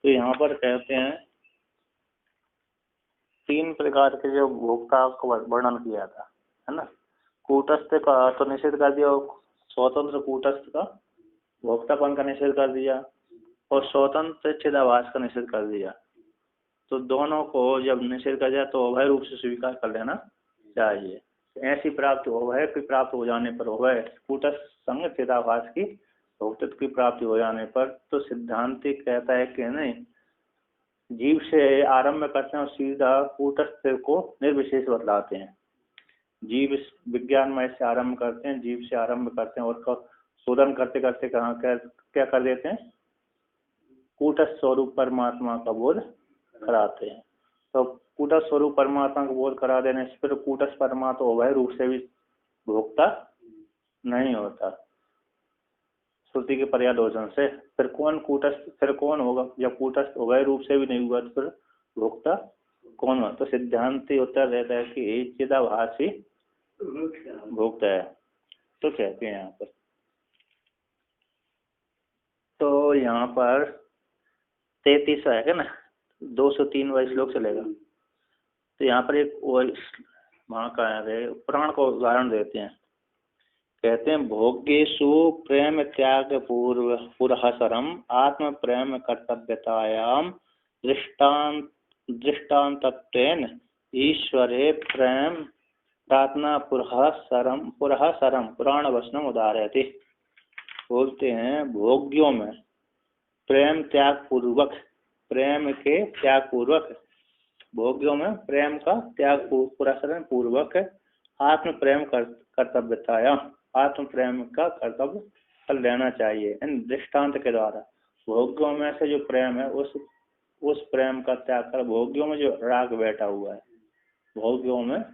तो यहाँ पर कहते हैं तीन प्रकार के जो भोक्ता का वर्णन किया था, है ना। कूटस्थ का तो निषेध कर दिया, स्वतंत्र कूटस्थ का भोक्तापन का निषेध कर दिया, और स्वतंत्र चिदाभास का निषेध कर दिया। तो दोनों को जब निषेध कर दिया तो अभय रूप से स्वीकार कर लेना चाहिए। ऐसी प्राप्ति अभय की प्राप्त हो जाने पर, अभय कूटस्थ संग चिदाभास की भोक्तत्व की प्राप्ति हो जाने पर, तो सिद्धांति कहता है कि नहीं, जीव से आरंभ करते हैं और सीधा कूटस्थ को निर्विशेष बतलाते हैं। जीव विज्ञानमय से आरंभ करते हैं, जीव से आरंभ करते हैं और शोधन करते करते कहाँ क्या कर देते हैं, कूटस्थ स्वरूप परमात्मा का बोध कराते हैं। तो कूटस्थ स्वरूप परमात्मा का बोध करा देने से फिर कूटस्थ परमात्मा अभय रूप से भी भोक्ता नहीं होता श्रुति के पर्यालोचन से। फिर कौन होगा, जब कूटस्थ अभय रूप से भी नहीं हुआ तो फिर भोक्ता कौन होगा। तो सिद्धांति उत्तर रहता है कि चिदाभासी भोक्ता है। तो कहते हैं यहाँ पर, तो यहाँ पर 33 है ना, 203वां श्लोक चलेगा। तो यहाँ पर एक वहाँ का पुराण को उदाहरण देते हैं। कहते हैं भोग्येषु प्रेम त्याग पुरःसरम आत्म प्रेम कर्तव्यतायाम दृष्टान्तत्वेन ईश्वरे प्रेम प्रार्थना पुरःसरम पुराण वचनम उदाहरति। बोलते हैं भोग्यों में प्रेम त्याग पूर्वक, प्रेम के त्याग पूर्वक, भोग्यों में प्रेम का त्याग पुरःसरण पूर्वक आत्म प्रेम कर्तव्यताया, आत्म प्रेम का कर्तव्य कर लेना चाहिए। इन दृष्टांत के द्वारा भोग्यों में से जो प्रेम है उस प्रेम का त्याग कर, भोग्यों में जो राग बैठा हुआ है, भोग्यों में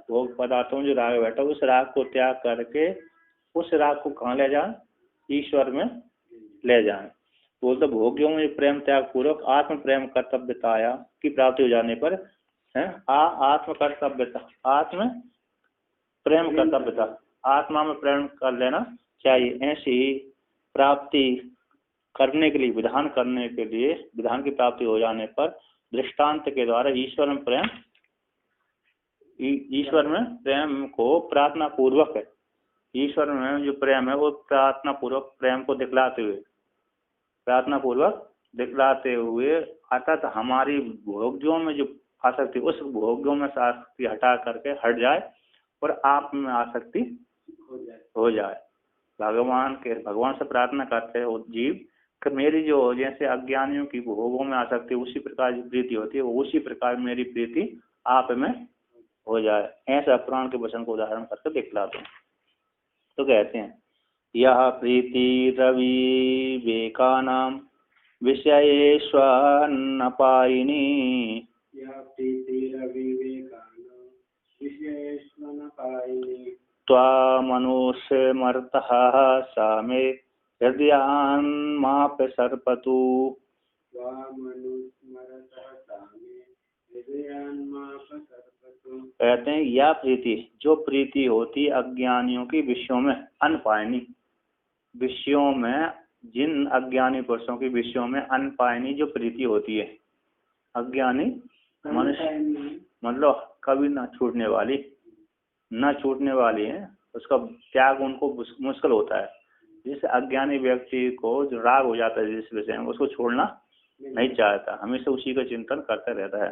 भोग पदार्थों में जो राग बैठा उस राग को त्याग करके उस राग को कहाँ ले जाए, ईश्वर में ले जाए। बोलते भोग्यों में प्रेम त्याग पूर्वक आत्म प्रेम कर्तव्यताया की प्राप्ति हो जाने पर है आत्म कर्तव्यता, आत्म प्रेम कर्तव्यता, आत्मा में प्रेम कर लेना चाहिए। ऐसी प्राप्ति करने के लिए, विधान करने के लिए, विधान की प्राप्ति हो जाने पर दृष्टांत के द्वारा ईश्वर में प्रेम को प्रार्थना पूर्वक है, ईश्वर में जो प्रेम है वो प्रार्थना पूर्वक प्रेम को दिखलाते हुए अर्थात हमारी भोग्यों में जो आसक्ति, उस भोग्यों में से आसक्ति हटा करके हट जाए और आप में आसक्ति हो जाए। भगवान से प्रार्थना करते हो जीव कि मेरी जो जैसे अज्ञानियों की भोगों में आसक्ति उसी प्रकार की प्रीति होती है, उसी प्रकार मेरी प्रीति आप में हो जाए। ऐसा पुराण के वचन को उदाहरण करके दिखलाते हैं। तो कहते हैं यह प्रीति रविवेकानां विषयेष्वन्नपायिनी, त्वामनुष्यमर्तः सा मे हृदयान्माप सर्पतु। कहते हैं यह प्रीति, जो प्रीति होती अज्ञानियों की विषयों में, अनपायनी विषयों में, जिन अज्ञानी पुरुषों की विषयों में अनपायनी जो प्रीति होती है, अज्ञानी मनुष्य मतलब कभी न छूटने वाली है, उसका त्याग उनको मुश्किल होता है। जिस अज्ञानी व्यक्ति को जो राग हो जाता है जिस विषय में, उसको छोड़ना नहीं चाहता, हमेशा उसी का चिंतन करता रहता है।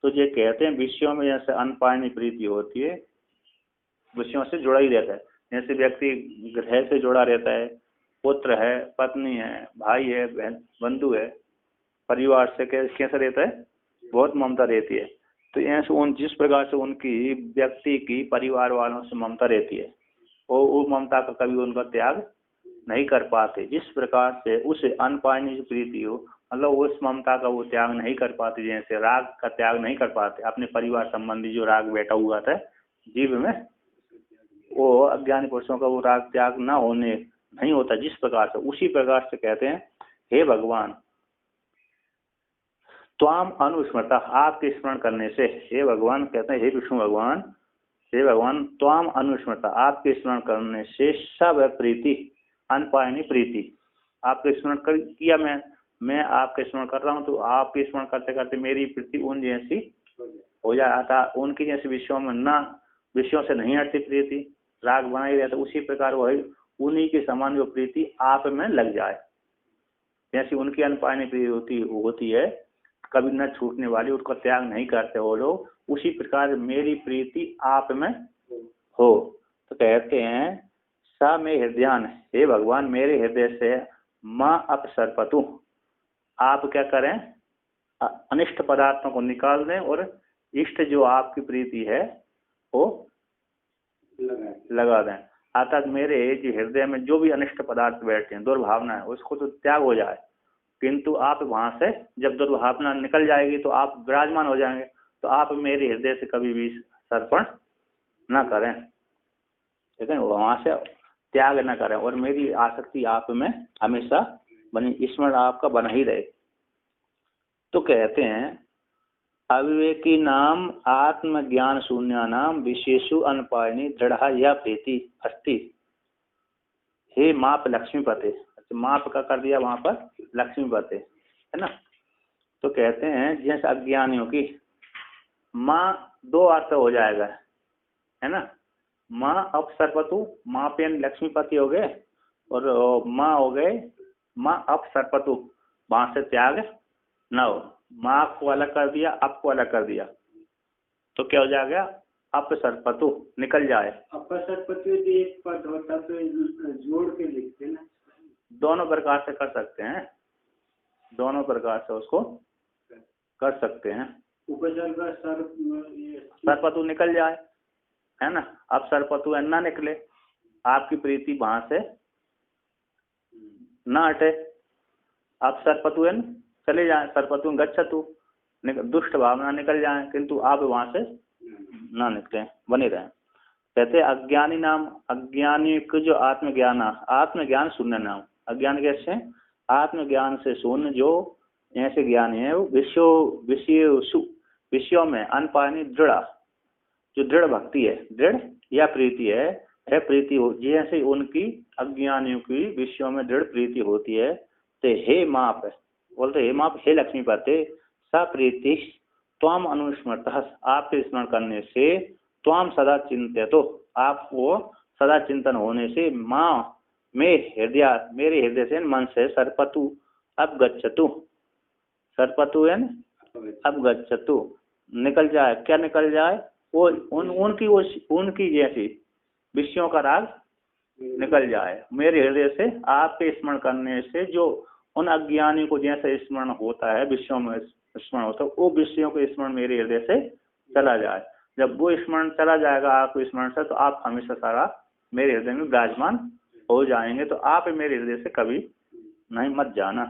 तो ये कहते हैं विषयों में जैसे अनपायनी प्रीति होती है, विषयों से जुड़ा ही रहता है। जैसे व्यक्ति ग्रह से जुड़ा रहता है, पुत्र है, पत्नी है, भाई है, बंधु है, परिवार से कैसा रहता है, बहुत ममता रहती है। तो ऐसे जिस प्रकार से उनकी व्यक्ति की परिवार वालों से ममता रहती है, वो ममता का कभी उनका त्याग नहीं कर पाते। जिस प्रकार से उस अनपायनी जो प्रीति हो, मतलब उस ममता का वो त्याग नहीं कर पाते, जैसे राग का त्याग नहीं कर पाते, अपने परिवार संबंधी जो राग बैठा हुआ था जीव में, वो अज्ञानी पुरुषों का वो राग त्याग न होने नहीं होता जिस प्रकार से, उसी प्रकार से कहते हैं हे भगवान त्वाम अनुस्मृता, आपके स्मरण करने से, हे भगवान कहते हैं हे विष्णु भगवान, हे भगवान त्वाम अनुस्मृता, आपके स्मरण करने से सब प्रीति, अनपायनी प्रीति, आपके स्मरण किया मैं मैं आपके स्मरण कर रहा हूँ तो आपके स्मरण करते करते मेरी प्रीति उन जैसी हो जाता, उनकी जैसे विषयों में ना, विषयों से नहीं हटती प्रीति, राग बना ही रहता, उसी प्रकार वही उन्हीं के समान जो प्रीति आप में लग जाए, जैसी उनकी अनपायनी प्रीति होती है कभी न छूटने वाली, उसका त्याग नहीं करते वो लोग, उसी प्रकार मेरी प्रीति आप में हो। तो कहते हैं सा में हृदयान, हे भगवान मेरे हृदय से माँ अपसर्पतु, आप क्या करें, अनिष्ट पदार्थों को निकाल दें और इष्ट जो आपकी प्रीति है वो लगा दें। अर्थात मेरे जो हृदय में जो भी अनिष्ट पदार्थ बैठते हैं, दुर्भावना है, उसको तो त्याग हो जाए, किंतु आप वहां से जब दुर्भावना निकल जाएगी तो आप विराजमान हो जाएंगे, तो आप मेरे हृदय से कभी भी सर्पण न करें, ठीक है, वहां से त्याग न करें और मेरी आसक्ति आप में हमेशा बनी, स्मरण आपका बना ही रहे। तो कहते हैं अविवेकी नाम आत्मज्ञान शून्य नाम विशेषु अनपायनी दृढ़ या प्रीति अस्ति, हे माप लक्ष्मीपते, माप का कर दिया वहां पर लक्ष्मीपते, है ना। तो कहते हैं जैसे अज्ञानियों की माँ दो अर्थ हो जाएगा, है ना, माँ अपसर्पतु, माँ पे लक्ष्मीपति हो गए और माँ हो गए माँ अपसर्पतु, वहां से त्याग न हो, माँ को अलग कर दिया, अप को अलग कर दिया, तो क्या हो जाएगा, अपसर्पतु निकल जाए। अपसर्पतु एक पद होता तो जोड़ के लिखते ना, दोनों प्रकार से कर सकते हैं, दोनों प्रकार से उसको कर सकते हैं। उपसर्ग सर्पतु निकल जाए, है ना, अब सर्पतु ना निकले, आपकी प्रीति वहां से ना हटे, अब सर्पतु चले जाए, सर्पतु गच्छतु, दुष्ट भावना निकल जाए, किंतु आप वहां से ना निकले, बने रहे। कहते अज्ञानी नाम, अज्ञानी को जो आत्मज्ञान, आत्मज्ञान शून्य नाम, अज्ञान कैसे, आत्मज्ञान से शून्य जो ऐसे ज्ञानी है वो विषयों में अनपायनी दृढ़, जो दृढ़ भक्ति है, दृढ़ या प्रीति है प्रीति हो, जैसे उनकी अज्ञानियों की विषयों में दृढ़ प्रीति होती है, तो हे माप, बोलते हे माप, हे लक्ष्मीपते, सा प्रीति त्वाम अनुस्मृत, आपके स्मरण करने से, त्वाम सदा चिंत्य, तो आपको सदा चिंतन होने से, माँ में हृदय, मेरे हृदय से मन से सर्पतु अब गच्छतु, सर्पतु अब गच्छतु निकल जाए, क्या निकल जाए, वो उनकी जैसी विषयों का राग निकल जाए, मेरे हृदय से आपके स्मरण करने से जो उन अज्ञानियों को जैसे स्मरण होता है, विषयों में स्मरण होता है, वो विषयों के स्मरण मेरे हृदय से चला जाए। जब वो स्मरण चला जाएगा आपको स्मरण से, तो आप हमेशा सारा मेरे हृदय में विराजमान हो जाएंगे, तो आप मेरे हृदय से कभी नहीं मत जाना।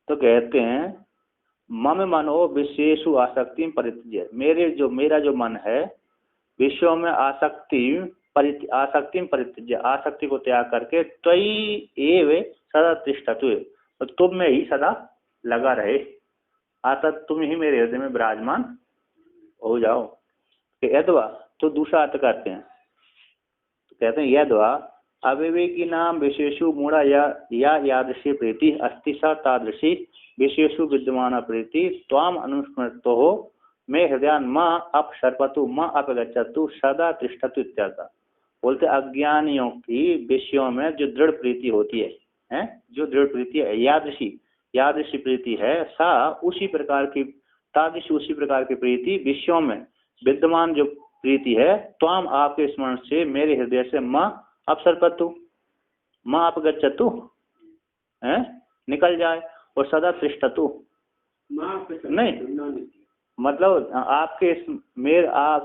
तो कहते हैं मम मनो विशेषु आसक्ति परित्यज्य, मेरा जो मन है विषयों में आसक्ति परित्यज्य, आसक्ति को त्याग करके त्वयि एव सदा तिष्ठतु, तो तुम में ही सदा लगा रहे, अर्थात तुम ही मेरे हृदय में विराजमान हो जाओ। यद्वा, तो दूसरा अर्थ करते हैं, तो कहते हैं यद्वा अविवेकी नाम विशेषु मूढ़ा या यादृशी प्रीति अस्ति सा तादृशी विशेषु विद्यमान प्रीति त्वाम अनुस्मृतो हो मैं हृदय माँ अपसर्पतु माँ अपगच्छतु सदा तिष्ठतु इत्यादि। बोलते अज्ञानियों की विषयों में जो दृढ़ प्रीति होती है, जो दृढ़ प्रीति है, यादृशी प्रीति है, सा उसी प्रकार की, तादृशी उसी प्रकार की प्रीति विषयों में विद्यमान जो प्रीति है, त्वाम आपके स्मरण से मेरे हृदय से माँ अपसर्पतु माँ अपगच्छतु निकल जाए और सदा तिष्ठतु, नहीं मतलब आपके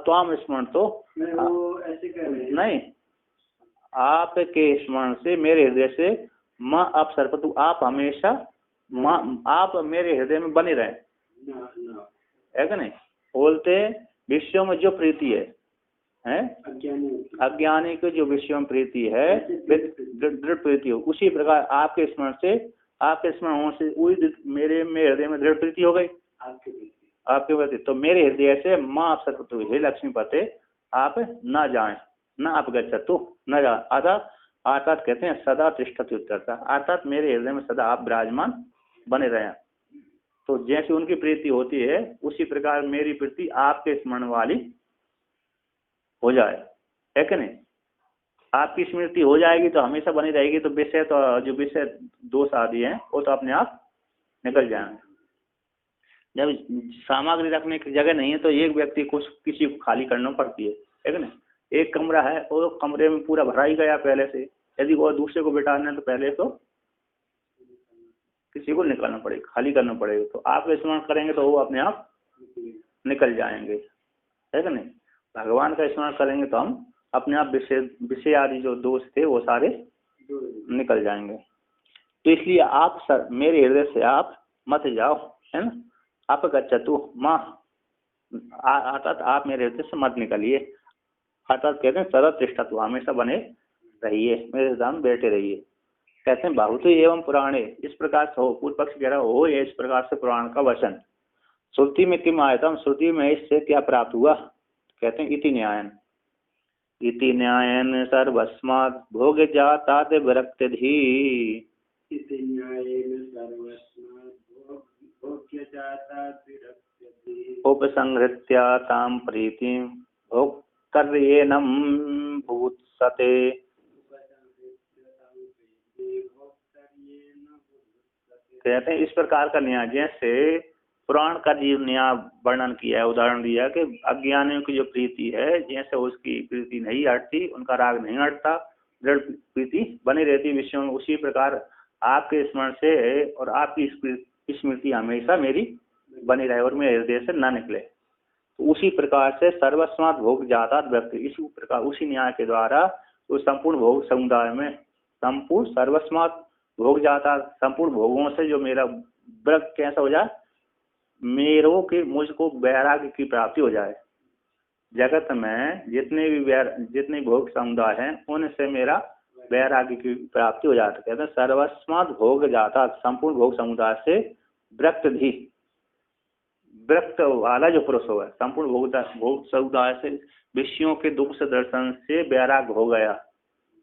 त्वाम स्मरण तो ऐसे कह रहे हैं, नहीं, आपके स्मरण से मेरे हृदय से माँ अपसर्पतु, आप हमेशा आप मेरे हृदय में बने रहे, है कि नहीं। बोलते विषयों में जो प्रीति है अज्ञानी की जो विषयों में प्रीति है, दृढ़ प्रीति हो, उसी प्रकार आपके स्मरण से, आपके स्मरण होने से वही मेरे हृदय में दृढ़ प्रीति हो गई आपके प्रति, तो मेरे हृदय से माँ अपसर्पतु, हे लक्ष्मीपते आप न जाएं, न अपगच्छतु न जा, अर्थात कहते हैं सदा तिष्ठतु, अर्थात मेरे हृदय में सदा आप विराजमान बने रहें। तो जैसे उनकी प्रीति होती है उसी प्रकार मेरी प्रीति आपके स्मरण वाली हो जाए, है कि नहीं? आपकी स्मृति हो जाएगी तो हमेशा बनी रहेगी, तो विषय तो जो विषय दोष आदि हैं वो तो अपने आप निकल जाएंगे। जब सामग्री रखने की जगह नहीं है तो एक व्यक्ति को किसी को खाली करना पड़ती है कि नहीं? एक कमरा है और कमरे में पूरा भरा ही गया पहले से, यदि वो दूसरे को बिठाना है तो पहले तो किसी को निकालना पड़ेगा, खाली करना पड़ेगा। तो आप स्मरण करेंगे तो वो अपने आप निकल जाएंगे, है कि नहीं? भगवान का स्मरण करेंगे तो हम अपने आप विषय आदि जो दोष थे वो सारे निकल जाएंगे। तो इसलिए आप मेरे हृदय से आप मत जाओ, है ना? आप गच्छतु माँ, अर्थात आप मेरे हृदय से मत निकलिए, अर्थात कहते हैं सदा तिष्ठतु, हमेशा बने रहिए, मेरे धाम बैठे रहिए। कहते हैं बाहुतो एवं पुराणे, इस प्रकार से हो, पूर्व पक्ष कह रहा हो ये इस प्रकार से पुराण का वचन। श्रुति में किम आयतम, श्रुति में इससे क्या प्राप्त हुआ? कहते हैं इति न्यायन सर्वस्मात् भोग जातात् विरक्तिधि, इति न्यायेन सर्वस्मात् भोग्य जातात् विरक्तिधि, उपसंहृत्य तां प्रीतिं भोक्तर्येनं भूत्सते। कहते हैं इस प्रकार का न्याय, जैसे पुराण का जो न्याय वर्णन किया है, उदाहरण दिया कि अज्ञानियों की जो प्रीति है, जैसे उसकी प्रीति नहीं हटती, उनका राग नहीं हटता, दृढ़ प्रीति बनी रहती विषयों में, उसी प्रकार आपके स्मरण से और आपकी स्मृति हमेशा मेरी बनी रहे और मेरे हृदय से न निकले। तो उसी प्रकार से सर्वस्मात् भोग जाता व्यक्ति, इसी प्रकार उसी न्याय के द्वारा तो संपूर्ण भोग समुदाय में संपूर्ण सर्वस्मात् भोग जाता, संपूर्ण भोगों से जो मेरा विरक्त कैसा हो जाए, मेरों के मुझको वैराग्य की प्राप्ति हो जाए। जगत में जितने भोग समुदाय हैं उनसे मेरा वैराग्य की प्राप्ति हो जाती। कहते हैं सर्वस्मात् भोग जाता, संपूर्ण भोग समुदाय से विरक्त वाला जो पुरुष होगा, संपूर्ण भोग समुदाय से विषयों के दुख से दर्शन से वैराग्य हो गया।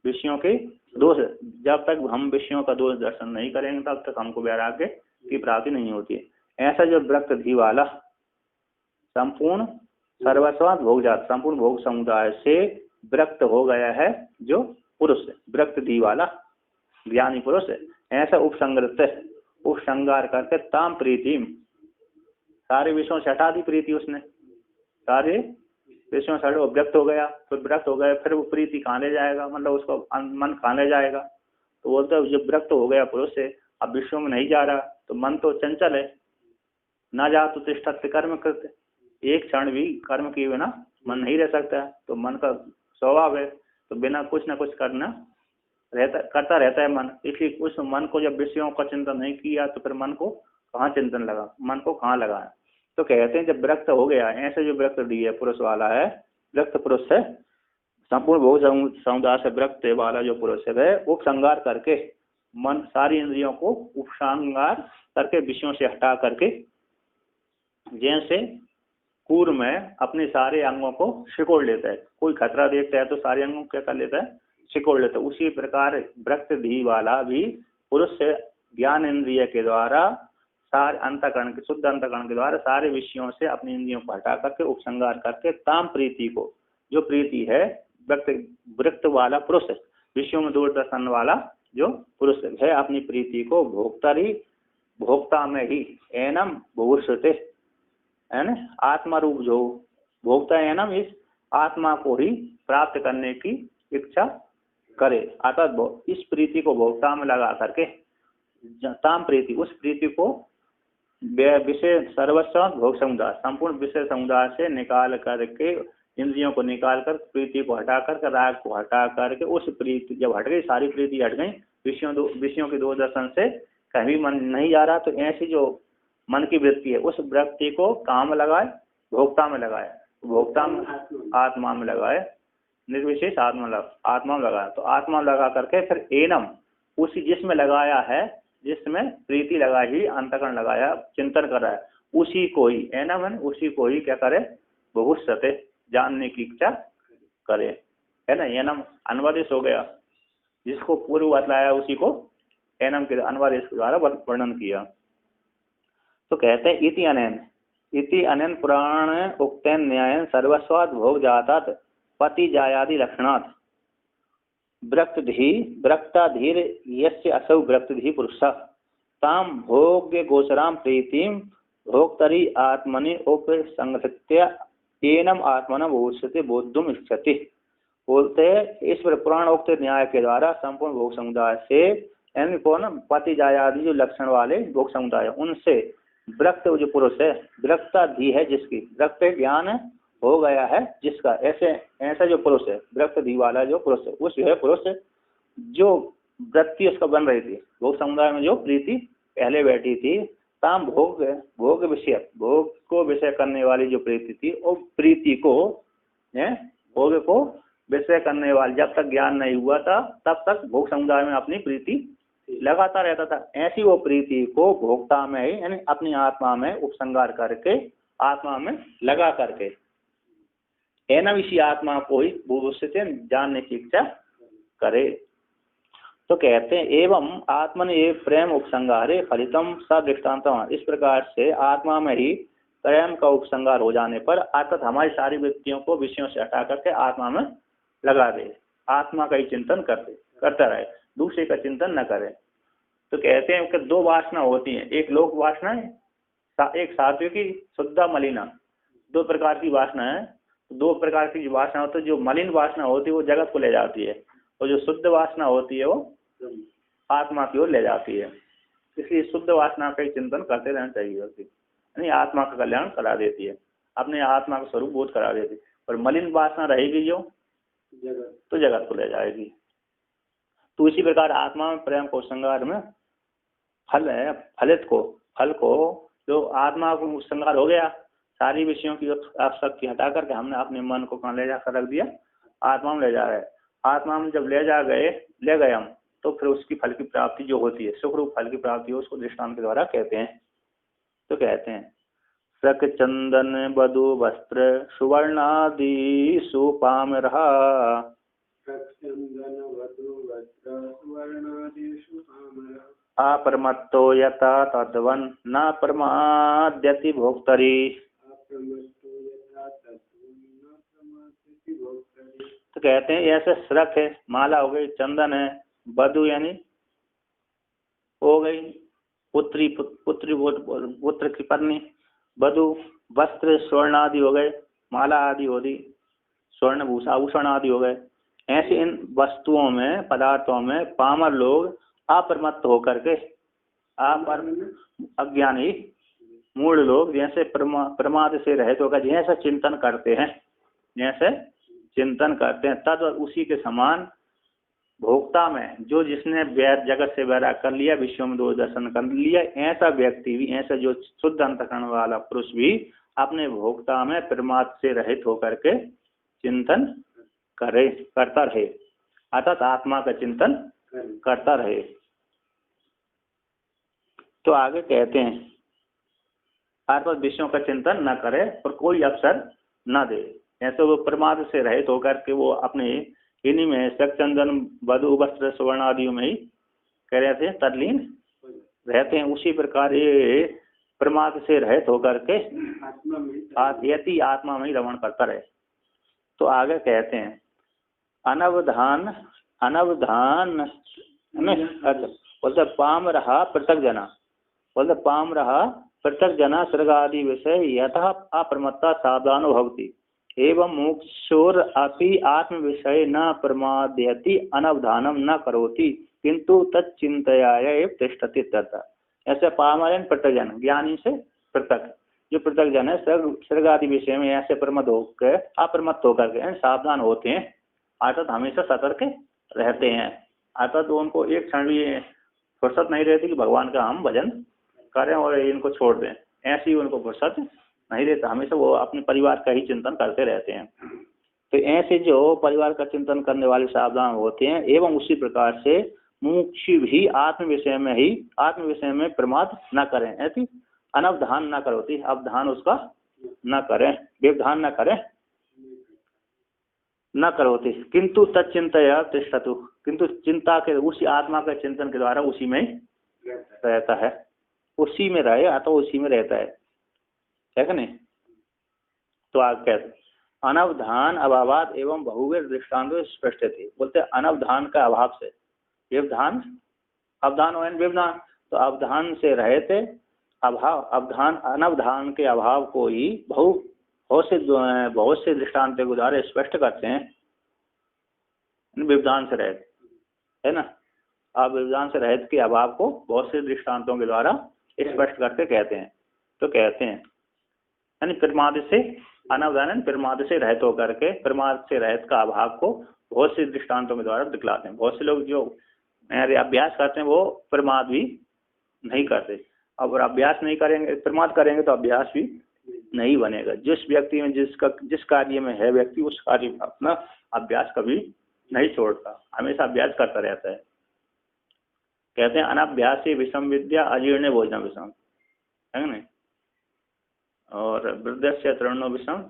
विषयों के दोष, जब तक हम विषयों का दोष दर्शन नहीं करेंगे तब तक हमको वैराग्य की प्राप्ति नहीं होती है। ऐसा जो विरक्त धी वाला संपूर्ण सर्वस्वाद भोग जात, संपूर्ण भोग समुदाय से विरक्त हो गया है जो पुरुष है, विरक्त धी वाला ज्ञानी पुरुष है, ऐसा उपसंगार करके ताम प्रीतिम, सारे विषयों से हटा दी प्रीति उसने, सारे विषयों से व्यक्त हो गया, फिर विरक्त हो गया, फिर वो प्रीति कहाँ ले जाएगा, मतलब उसको मन कहाँ ले जाएगा? तो बोलते हैं जब विरक्त हो गया पुरुष से, अब विषयों में नहीं जा रहा, तो मन तो चंचल है, ना जा तो तिष्ठत् कर्म करते, एक क्षण भी कर्म किए बिना मन नहीं रह सकता है। तो मन का स्वभाव है, तो बिना कुछ ना कुछ करता रहता है मन। इसलिए उस मन को जब विषयों का चिंतन नहीं किया तो फिर मन को कहाँ चिंतन लगा, मन को कहाँ लगाया? तो कहते हैं जब विरक्त हो गया, ऐसे जो विरक्त दिए पुरुष वाला है, विरक्त पुरुष है, संपूर्ण भोग समुदाय से विरक्त वाला जो पुरुष है वह उपसंगार करके मन सारी इंद्रियों को उपसंगार करके विषयों से हटा करके, जैसे कूर में अपने सारे अंगों को सिकोड़ लेता है, कोई खतरा देखता है तो सारे अंगों को क्या कर लेता है, सिकोड़ लेता है। उसी प्रकार विरक्त धी वाला भी पुरुष से ज्ञान इंद्रिय के द्वारा सारे अंतःकरण के शुद्ध अंतःकरण के द्वारा सारे विषयों से अपनी इंद्रियों को हटा करके उपसंगार करके ताम प्रीति को, जो प्रीति है विरक्त वाला पुरुष है, विषयों में दूरदर्शन वाला जो पुरुष है, अपनी प्रीति को भोक्ता में ही एनम भूषते, है ना, आत्मा रूप जो भोक्ता है ना, इस आत्मा को ही प्राप्त करने की इच्छा करे, अर्थात इस प्रीति को भोक्ता में लगा करके ताम प्रीति, उस प्रीति को विषय सर्वस्व भोग समुदाय संपूर्ण विषय समुदाय से निकाल करके, इंद्रियों को निकाल कर, प्रीति को हटा कर, राग को हटा करके, उस प्रीति जब हट गई, सारी प्रीति हट गई, विषयों के दो दर्शन से कहीं मन नहीं जा रहा, तो ऐसी जो मन की वृत्ति है उस वृत्ति को काम लगाए, भोक्ता में लगाए, भोक्ता में आत्मा में लगाए, निर्विशेष आत्मा में लगाया। तो आत्मा में लगा करके फिर एनम, उसी जिसमें लगाया है, जिसमें प्रीति लगाई, अंतःकरण लगाया, चिंतन कर रहा है, उसी को ही एनम है, उसी को ही क्या करे, बहुत सते जानने की इच्छा करे, है ना। एनम अनवादेश हो गया, जिसको पूर्व बतलाया उसी को एनम के अनवादेश के द्वारा वर्णन किया। तो कहते हैं इति अनेन पुराण उक्तेन न्यायन सर्वस्वाद भोग जातात पति जायादि लक्षणात् विरक्ताधीर यस्य असौ विरक्तधि पुरुषः ताम भोग्य गोचराम प्रीतिम भोक्तरी आत्मनि उपसंगत्य एनम आत्मनम भविष्यति बोद्धुम इच्छति। बोलते इस पुराणोक्त न्याय के द्वारा संपूर्ण भोग समुदाय से यानी कौन पति जायादि जो लक्षण वाले भोग समुदाय उनसे विरक्त जो पुरुष है विरक्ताधि है जिसकी विरक्त ज्ञान हो गया है जिसका ऐसा जो पुरुष है विरक्त धी वाला जो पुरुष है उस है पुरुष जो वृत्ति उसका बन रही थी भोग समुदाय में जो प्रीति पहले बैठी थी ताम भोग भोग को विषय करने वाली जो प्रीति थी और प्रीति को भोग को विषय करने वाली जब तक ज्ञान नहीं हुआ था तब तक भोग समुदाय में अपनी प्रीति लगाता रहता था। ऐसी वो प्रीति को भोक्ता में ही यानी अपनी आत्मा में उपसंगार करके आत्मा में लगा करके एनम इसी आत्मा को ही भविष्य से जानने की इच्छा करे। तो कहते हैं एवं आत्मन ये प्रेम उपसंगारे फलितम सदृष्टान्तम। इस प्रकार से आत्मा में ही प्रेम का उपसंगार हो जाने पर अर्थात हमारी सारी वृत्तियों को विषयों से हटा करके आत्मा में लगा दे आत्मा का ही चिंतन करता रहे दूसरे का चिंतन न करे। तो कहते हैं कि दो वासना होती हैं एक लोक वासना है एक सात्विकी शुद्ध मलिना दो प्रकार की वासना है। दो प्रकार की जो वासना होती है जो मलिन वासना होती है वो जगत को ले जाती है और जो शुद्ध वासना होती है वो आत्मा की ओर ले जाती है। इसलिए शुद्ध वासना का ही चिंतन करते रहना चाहिए यानी आत्मा का कल्याण करा देती है अपने आत्मा का स्वरूप बोध करा देती है। और मलिन वासना रहेगी जो तो जगत को ले जाएगी। तो इसी प्रकार आत्मा में प्रेम को संगार में फल है फल को जो आत्मा को संगार हो गया सारी विषयों की आसक्ति हटा करके हमने अपने मन को कहाँ ले जाकर रख दिया आत्मा में ले जा रहे। आत्मा में जब ले गए हम तो फिर उसकी फल की प्राप्ति जो होती है सुखरूप फल की प्राप्ति उसको दृष्टांत के द्वारा कहते हैं। तो कहते हैं सक चंदन बधु वस्त्र सुवर्णादि सुपाम रहा अपरमत्तो यथा तद्वन न प्रमाद्यति भोक्तरी। तो कहते हैं ऐसे श्रक है माला हो गई चंदन है बधु यानी हो गई पुत्र की पत्नी बधु वस्त्र स्वर्ण आदि हो गए माला आदि हो गई स्वर्ण भूषा आभूषण आदि हो गए। ऐसे इन वस्तुओं में पदार्थों में पामर लोग अप्रमत्त होकर के अज्ञानी मूढ़ लोग जैसे प्रमाद से रहित होकर जैसा चिंतन करते हैं तद उसी के समान भोक्ता में जो जिसने जगत से वैराग कर लिया विश्व में दो दर्शन कर लिया ऐसा व्यक्ति भी ऐसा जो शुद्ध अंतःकरण वाला पुरुष भी अपने भोक्ता में प्रमाद से रहित होकर के चिंतन करता रहे अर्थात आत्मा का चिंतन करता रहे। तो आगे कहते हैं अर्थात विषयों का चिंतन न करे और कोई अवसर न दे ऐसे वो प्रमाद से रहित होकर के वो अपने इन्हीं में सक चंदन वधु वस्त्र सुवर्ण आदियों में ही कह रहे थे तल्लीन रहते हैं। उसी प्रकार ये प्रमाद से रहित होकर के आत्मा में ही रमण करता रहे। तो आगे कहते हैं अनवधान बोलते पाम रहा पृथक जना स्वर्ग आदि विषय यथा अप्रमत्ता सावधान भवति एवं मोक्षोर अपि आत्म विषय न प्रमादयति अनवधानम न करोति किंतु तच्चिंतया एव तिष्ठति तथा। ऐसे पामरन पृथक जन ज्ञानी से पृथक जो पृथक जन है स्वर्ग आदि विषय में ऐसे अप्रमत्त होकर के सावधान होते हैं अर्थात हमेशा सतर्क रहते हैं अर्थात उनको एक क्षण भी फुर्सत नहीं रहती कि भगवान का हम भजन करें और इनको छोड़ दें ऐसी उनको फुर्सत नहीं रहता हमेशा वो अपने परिवार का ही चिंतन करते रहते हैं। तो ऐसे जो परिवार का चिंतन करने वाले सावधान होते हैं एवं उसी प्रकार से मुमुक्षु भी आत्म विषय में प्रमाद न करें ऐसी अनवधान न करोती अवधान उसका न करें व्यवधान न करें न करोती किंतु तच्चिंतया तिष्ठतु किंतु चिंता के उसी आत्मा के चिंतन के द्वारा उसी में रहता है। उसी में रहे अथवा उसी में रहता है कि नहीं। तो आप कहते अनवधान अभावात एवं बहुवीर दृष्टांत स्पष्ट थे। बोलते अनवधान का अभाव से, व्यवधान अवधान और व्यवधान, तो अवधान से रहे थे, अभाव अवधान अनवधान के अभाव को ही बहुत से दृष्टांत के द्वारा स्पष्ट करते हैं। व्यवधान से रहित है ना, आप व्यवधान से रहित के अभाव को बहुत से दृष्टांतों के द्वारा स्पष्ट करके कहते हैं। तो कहते हैं यानी प्रमाद से अनवधान, प्रमाद से रहित होकर के, प्रमाद से रहित का अभाव को बहुत से दृष्टांतों के द्वारा दिखलाते हैं। बहुत से लोग जो अभ्यास करते हैं वो प्रमाद भी नहीं करते। अब अभ्यास नहीं करेंगे, प्रमाद करेंगे तो अभ्यास भी नहीं बनेगा। जिस व्यक्ति में जिस कार्य में है व्यक्ति, उस कार्य में अपना अभ्यास कभी नहीं छोड़ता, हमेशा अभ्यास करता रहता है। कहते हैं अनाभ्यासी विषम विद्या अजीर्ण भोजन विषम, है ना। और वृद्धस्य तृणो विषम,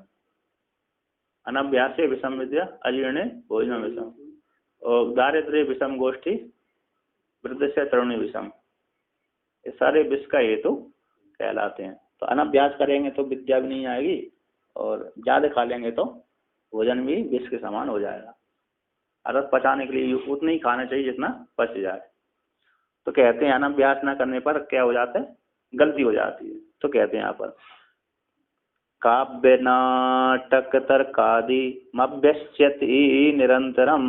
अनाभ्यासी विषम विद्या अजीर्ण भोजन विषम, और दारिद्र्य विषम गोष्ठी वृद्धस्य तृण विषम, ये सारे विष का हेतु कहलाते हैं। तो अनाभ्यास करेंगे तो विद्या भी नहीं आएगी, और ज्यादा खा लेंगे तो भोजन भी विष के समान हो जाएगा। अर्थात पचाने के लिए उतना ही खाना चाहिए जितना पच जाए। तो कहते हैं अनाभ्यास न करने पर क्या हो जाता है, गलती हो जाती है। तो कहते हैं यहाँ पर काव्य नाटक तर्कादि मभ्यस्यति निरंतरम,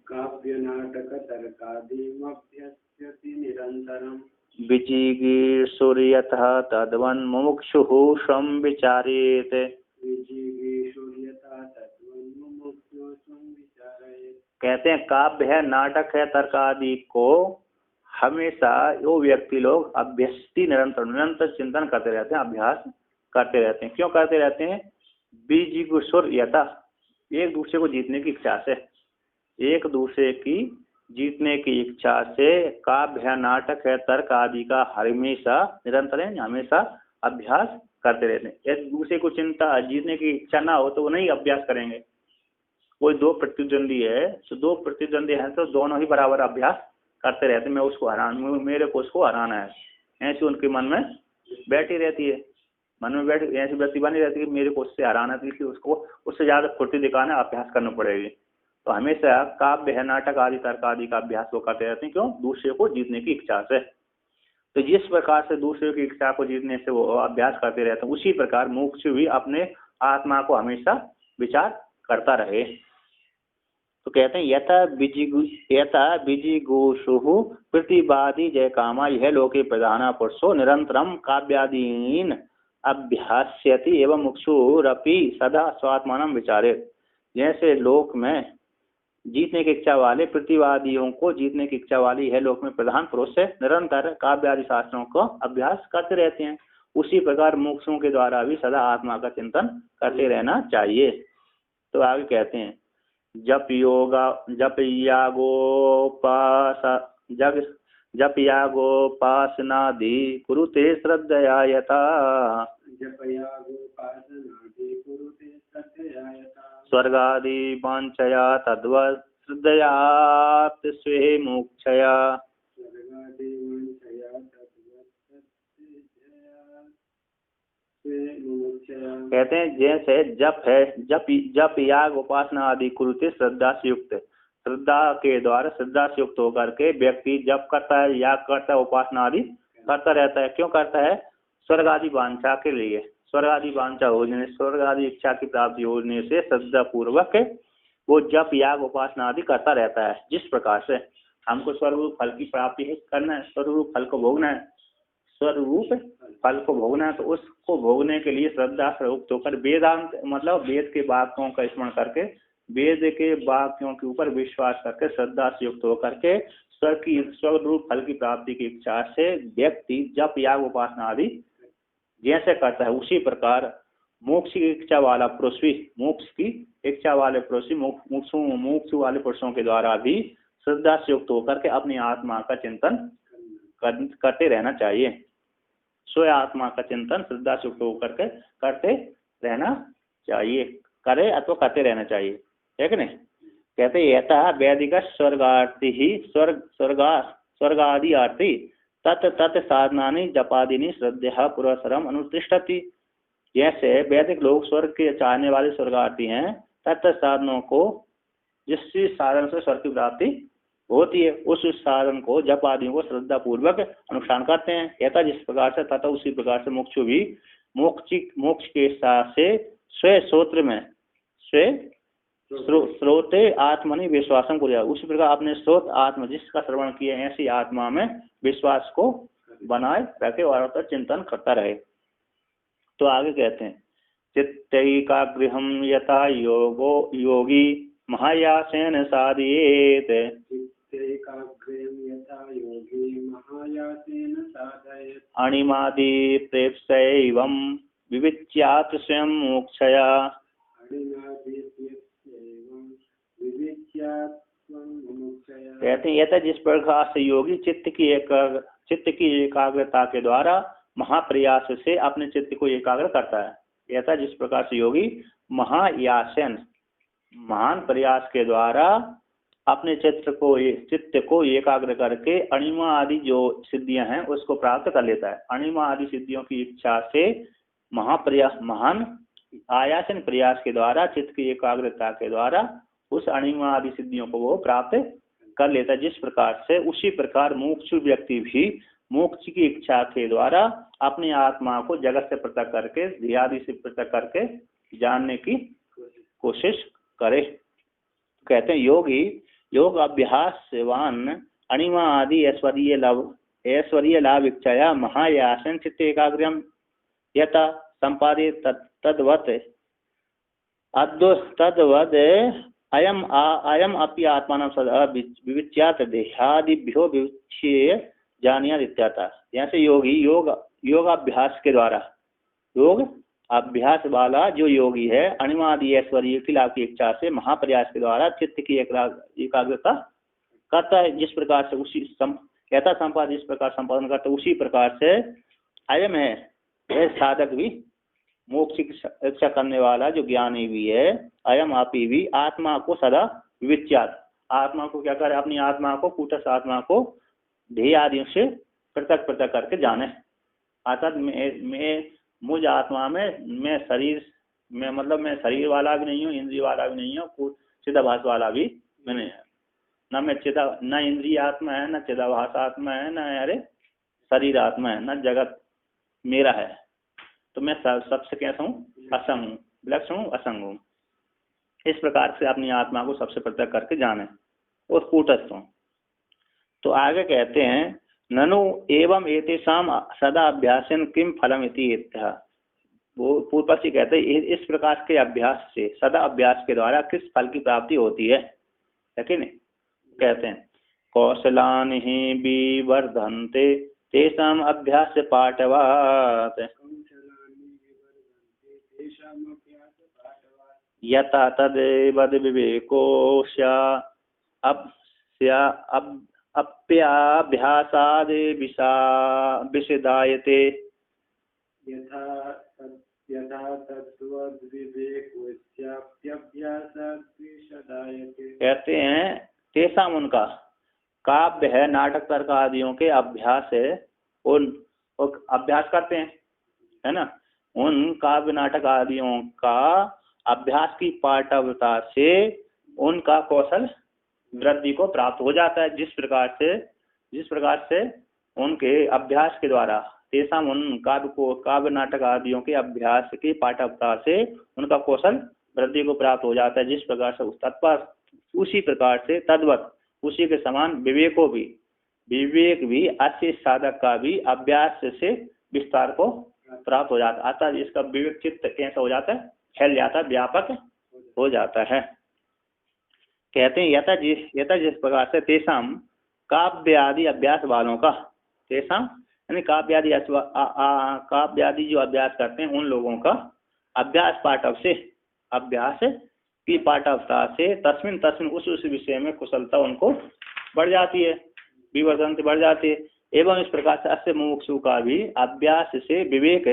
काव्य नाटक तर्कादि मभ्यस्यति निरंतरम, विजिगीषुर्यतः तद्वन् मुमुक्षुः स्वं विचारेत, विजिगीषुर्यतः तद्वन् मुमुक्षुः स्वं विचारेत। कहते हैं काव्य है, नाटक है, तर्क आदि को हमेशा वो व्यक्ति लोग अभ्यस्ति निरंतर चिंतन करते रहते हैं, अभ्यास करते रहते हैं। क्यों करते रहते हैं? बीजिगुषुर्यतः, एक दूसरे को जीतने की इच्छा से, एक दूसरे की जीतने की इच्छा से काव्य है, नाटक है, तर्क आदि का हमेशा निरंतर है, हमेशा अभ्यास करते रहते हैं। एक दूसरे को चिंता जीतने की इच्छा ना हो तो वो नहीं अभ्यास करेंगे। कोई दो प्रतिद्वंदी है तो दो प्रतिद्वंदी है तो दोनों ही बराबर अभ्यास करते रहते हैं। मैं उसको मेरे को उसको हराना है, ऐसी उनके मन में बैठी रहती है, मन में बैठ ऐसी व्यक्ति बनी रहती है कि मेरे को उससे हराना है, इसलिए उसको उससे ज्यादा फुर्ती दिखाना, अभ्यास करना पड़ेगी। तो हमेशा काव्य है, नाटक आदि, तर्क आदि का अभ्यास वो करते रहते हैं। क्यों? दूसरे को जीतने की इच्छा से। तो जिस प्रकार से दूसरे की इच्छा को जीतने से वो अभ्यास करते रहते हैं, उसी प्रकार मोक्ष भी अपने आत्मा को हमेशा विचार करता रहे। तो कहते हैं यथा बीजिगुषुः प्रतिवादी जय कामा यह लोके प्रधान पुरुषो निरंतरम काव्यादीन अभ्यास्यति एवं मुक्षुरपि सदा स्वात्मानं विचारेत। जैसे लोक में जीतने की इच्छा वाले प्रतिवादियों को जीतने की इच्छा वाली यह लोक में प्रधान पुरुष से निरंतर काव्य आदि शास्त्रों को अभ्यास करते रहते हैं, उसी प्रकार मुक्षुओं के द्वारा भी सदा आत्मा का चिंतन करते रहना चाहिए। तो आगे कहते हैं जप यागोपासनादि कुरुते श्रद्धया यथा, स्वर्गादि वाञ्छया तद्वत् श्रद्धयात् स्वे मोक्षया। कहते हैं जैसे जप है, जप याग उपासना आदि कुरुते श्रद्धा से युक्त, श्रद्धा के द्वारा श्रद्धा से युक्त होकर के व्यक्ति जप करता है, याग करता है, उपासना आदि करता रहता है। क्यों करता है? स्वर्ग आदि वांछा के लिए, स्वर्ग आदि वांछा होने, स्वर्ग आदि इच्छा की प्राप्ति होने से श्रद्धा पूर्वक वो जप याग उपासना आदि करता रहता है। जिस प्रकार से हमको स्वरूप फल की प्राप्ति करना है, स्वरूप फल को भोगना है, स्वरूप फल को भोगना है, तो उसको भोगने के लिए श्रद्धा से युक्त होकर वेदांत मतलब वेद के वाक्यों का स्मरण करके, वेद के वाक्यों के ऊपर विश्वास करके, श्रद्धा से युक्त होकर के स्वरूप फल की प्राप्ति की इच्छा से व्यक्ति जप याग उपासना आदि जैसे करता है, उसी प्रकार मोक्ष की इच्छा वाला पुरुष भी, मोक्ष की इच्छा वाले पुरुष भी मोक्ष वाले पुरुषों के द्वारा भी श्रद्धा से युक्त होकर के अपनी आत्मा का चिंतन करते रहना चाहिए। स्वयं आत्मा का चिंतन श्रद्धा से युक्त होकर के करते रहना चाहिए, करे अथवा करते रहना चाहिए, है कि नहीं। कहते यथा वैदिक स्वर्गार्थी ही स्वर्गादि आर्थी तत् तत् साधनानि जपादिनी श्रद्धा पुरस्सरम अनुतिष्ठति। जैसे वैदिक लोग स्वर्ग के चाहने वाले स्वर्गार्थी हैं, तत् साधनों को जिस साधन से स्वर्ग की प्राप्ति होती है उस साधन को जप आदियों को श्रद्धा पूर्वक अनुष्ठान करते हैं। यथा जिस प्रकार से तथा उसी प्रकार से मोक्ष भी मोक्ष के साथ से स्व श्रोत्र में श्रोते आत्मनि विश्वासम को लिया, उसी प्रकार अपने स्रोत आत्मा जिसका श्रवण किया ऐसी आत्मा में विश्वास को बनाए रखे और चिंतन करता रहे। तो आगे कहते हैं चित्तैकाग्र्यहं यथा योगी महायासेन साधयेत। अणिमादि प्रेप्सैवं विविच्यात् स्वयं मोक्षया। कहते हैं यथा जिस प्रकार से योगी चित्त की एकाग्रता के द्वारा महाप्रयास से अपने चित्त को एकाग्र करता है। यथा जिस प्रकार से योगी महायासन महान प्रयास के द्वारा अपने चित्त को एकाग्र करके अणिमा आदि जो सिद्धियां हैं उसको प्राप्त कर लेता है। अणिमा आदि सिद्धियों की इच्छा से महान आयासन प्रयास के द्वारा चित्त की एकाग्रता के द्वारा उस अणिमा आदि सिद्धियों को वो प्राप्त कर लेता है। जिस प्रकार से उसी प्रकार मुमुक्षु व्यक्ति भी मोक्ष की इच्छा के द्वारा अपनी आत्मा को जगत से पृथक करके ध्यादि से पृथक करके जानने की कोशिश करे। कहते हैं योगी योग अभ्यासवान अणिमा आदि ऐश्वर्य लाभ इच्छाया महायासन चित्त एकाग्र्यम यथा संपादे तद्वत् अयम अपि आत्मानं सदा विविच्यात् देहादिभ्यो विविच्य जानियात् इत्यर्थ। जैसे योगी योगाभ्यास के द्वारा योग अभ्यास वाला जो योगी है अणिमादि ऐश्वर्य की लाभ की इच्छा से महाप्रयास के द्वारा चित्त की एकाग्रता करता है। जिस प्रकार से उसी यथा संपादन जिस प्रकार संपादन करता है उसी प्रकार से अयम है यह साधक भी मोक्ष की इच्छा करने वाला जो ज्ञानी भी है अयम आपी भी आत्मा को सदा विविच्यात् आत्मा को क्या करे अपनी आत्मा को कूटस्थ आत्मा को ध्येय आदियों से पृथक करके जाने। अर्थात मैं मुझ आत्मा में मैं शरीर वाला भी नहीं हूँ, इंद्रिय वाला भी नहीं हूँ, चिदाभास वाला भी मैं नहीं है। न इंद्रिय आत्मा है, न चिदाभास आत्मा है, न शरीर आत्मा है, न जगत मेरा है। तो मैं सबसे कैसा हूँ? असंग हूँ, विलक्षण हूँ, असंग हूँ। इस प्रकार से अपनी आत्मा को सबसे पृथक करके जाने और कूटस्थ हूँ। तो आगे कहते हैं ननु एवं एतेषाम सदा अभ्यासन किम फलम इति। वो पूर्व पक्षी कहते हैं इस प्रकार के अभ्यास से सदा अभ्यास के द्वारा किस फल की प्राप्ति होती है। लेकिन कहते हैं कौशलानि हि विवर्धन्ते तेषाम अभ्यास पाठवात् यथा तद्वद् विवेकोऽस्य अप्याभ्यासाद् विषदायते। कहते हैं तेषाम उनका काव्य है नाटक तर्क आदियों के अभ्यास है उन अभ्यास करते हैं है ना। उन काव्य नाटक आदियों का अभ्यास की पाठवता से उनका कौशल वृद्धि को प्राप्त हो जाता है। जिस प्रकार से उनके अभ्यास के द्वारा तेषाम उन काव्य नाटक आदियों के अभ्यास की पाठवता से उनका कौशल वृद्धि को प्राप्त हो जाता है। जिस प्रकार से उसी प्रकार से तद्वत उसी के समान विवेक भी अच्छे साधक का भी अभ्यास से विस्तार को प्राप्त हो जाता है। अतः इसका विवेक चित्त कैसा हो जाता है? फैल जाता है, व्यापक हो जाता है। कहते हैं यथा जिस प्रकार से तेषाम काव्य आदि अभ्यास वालों का तेषाम यानी काव्य आदि जो अभ्यास करते हैं उन लोगों का अभ्यास की पाठवता से तस्मिन उस विषय में कुशलता उनको बढ़ जाती है, विवर्धन से बढ़ जाती है। एवं इस प्रकार से अस्य मुमुक्षु का भी अभ्यास से विवेक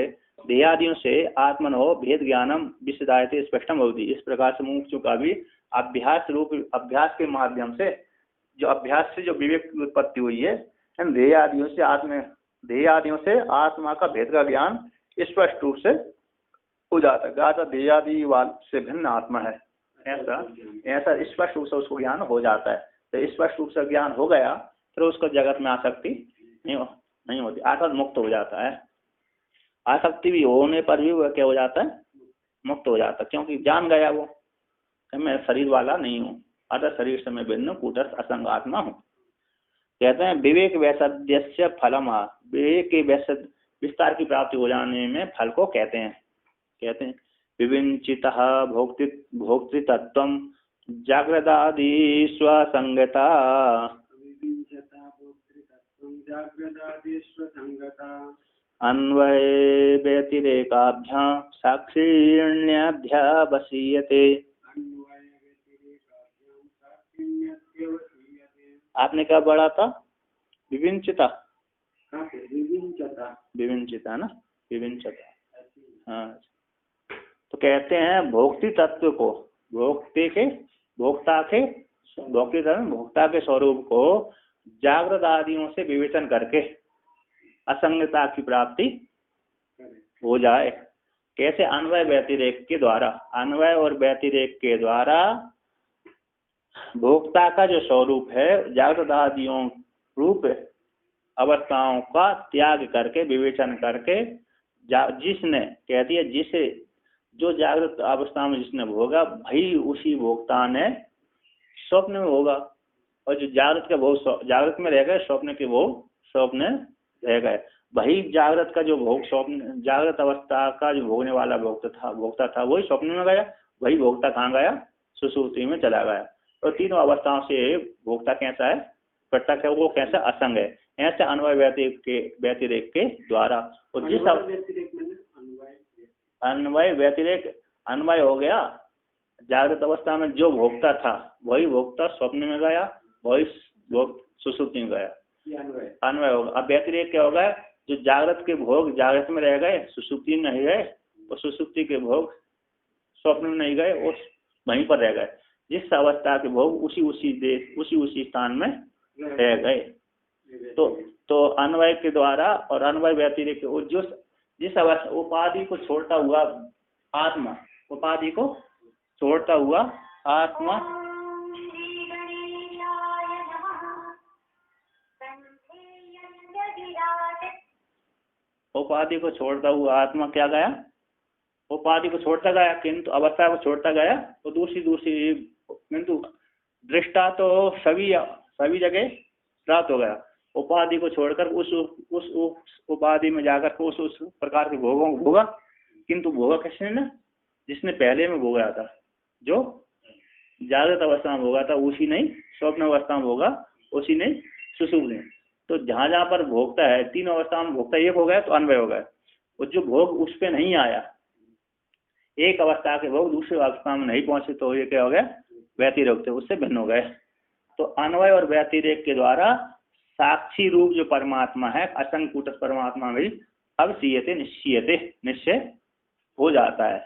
ध्येयादियों से आत्मनो भेद ज्ञानम विशदायते स्पष्टम होती। इस प्रकार से मुमुक्षु का भी अभ्यास के माध्यम से जो विवेक की उत्पत्ति हुई है ध्येय आदियों से आत्मा का भेद का ज्ञान स्पष्ट रूप से हो जाता है। कहा था ध्येय आदि से भिन्न आत्मा है, ऐसा स्पष्ट रूप से उसको ज्ञान हो जाता है। तो स्पष्ट रूप से ज्ञान हो गया फिर उसको जगत में आसक्ति नहीं होती, अर्थात मुक्त हो जाता है। आसक्ति भी होने पर भी वह क्या हो जाता है, मुक्त हो जाता है, क्योंकि जान गया वो कि मैं शरीर वाला नहीं हूँ, अतः शरीर से मैं भिन्न कूटस्थ असंग आत्मा हूँ। कहते हैं विवेक वैसद्यस्य फलम, विवेक के वैसद विस्तार की प्राप्ति हो जाने में फल को कहते हैं विविंचितः भोक्तृतत्वं जागृदादि स्वसंगता अन्वय व्यतिरेकाभ्यां साक्षिण्याध्यावसीयते। आपने क्या पढ़ा था? विविंचिता विविंचिता ना, विविंचिता। हाँ, तो कहते हैं भोक्ति तत्व को, भोक्ता के स्वरूप को जागृत आदियों से विवेचन करके असंगता की प्राप्ति हो जाए। कैसे? अन्वय व्यतिरेक के द्वारा, अन्वय और व्यतिरेक के द्वारा भोक्ता का जो स्वरूप है जागृत आदियों रूप अवस्थाओं का त्याग करके विवेचन करके जिसने कहती है जिसे जो जागृत अवस्था में जिसने भोगा भाई उसी भोक्ता ने स्वप्न में होगा, और जो जागृत के भोग जागृत में रह गए, स्वप्न के भोग स्वप्न रह गए। वही जागृत का जो भोग स्वप्न, जागृत अवस्था का जो भोगने वाला भोक्ता था वही स्वप्न में गया, वही भोक्ता कहाँ गया? सुषुप्ति में चला गया। तो तीनों अवस्थाओं से भोक्ता कैसा है? प्रत्यक्ष है, वो कैसा? असंग है। ऐसे अन्वय व्यतिरेक के द्वारा, और जिस अन्वय व्यतिरेक, अन्वय हो गया जागृत अवस्था में जो भोक्ता था वही भोक्ता स्वप्न में गया, वही सुषुप्ति में गया, अन्वय होगा। अब व्यतिरेक क्या होगा? जो जागृत के भोग जागृत में रह गए, सुषुप्ति में नहीं गए, और सुषुप्ति के भोग स्वप्न में नहीं गए, और वहीं पर रह गए। जिस अवस्था के भोग उसी स्थान में रह गए। तो अन्वय के द्वारा और अन्वय व्यतिरेक जिस अवस्था उपाधि को छोड़ता हुआ आत्मा, उपाधि को छोड़ता हुआ आत्मा, उपाधि को छोड़ता हुआ आत्मा क्या गया? उपाधि को छोड़ता गया, किंतु अवस्था को छोड़ता गया तो दूसरी किंतु दृष्टा तो सभी जगह प्राप्त हो गया। उपाधि को छोड़कर उस उपाधि में जाकर उस प्रकार के भोगों को भोगा, किंतु भोगा किसने ना? जिसने पहले में भोगा था, जो जागृत अवस्था में भोगा था उसी नहीं स्वप्न अवस्था में भोगा, उसी नहीं सुषुप्ति में। तो जहाँ जहाँ पर भोगता है, तीनों अवस्था में भोगता एक हो गया तो अन्वय हो गया, और जो भोग उस पर नहीं आया, एक अवस्था के भोग दूसरी अवस्था में नहीं पहुंचे, तो ये क्या हो गया? व्यतिरेक थे, उससे भिन्न हो गए। तो अन्वय और व्यतिरेक के द्वारा साक्षी रूप जो परमात्मा है, असंग कूटस्थ परमात्मा में अवसीयते निश्चय हो जाता है।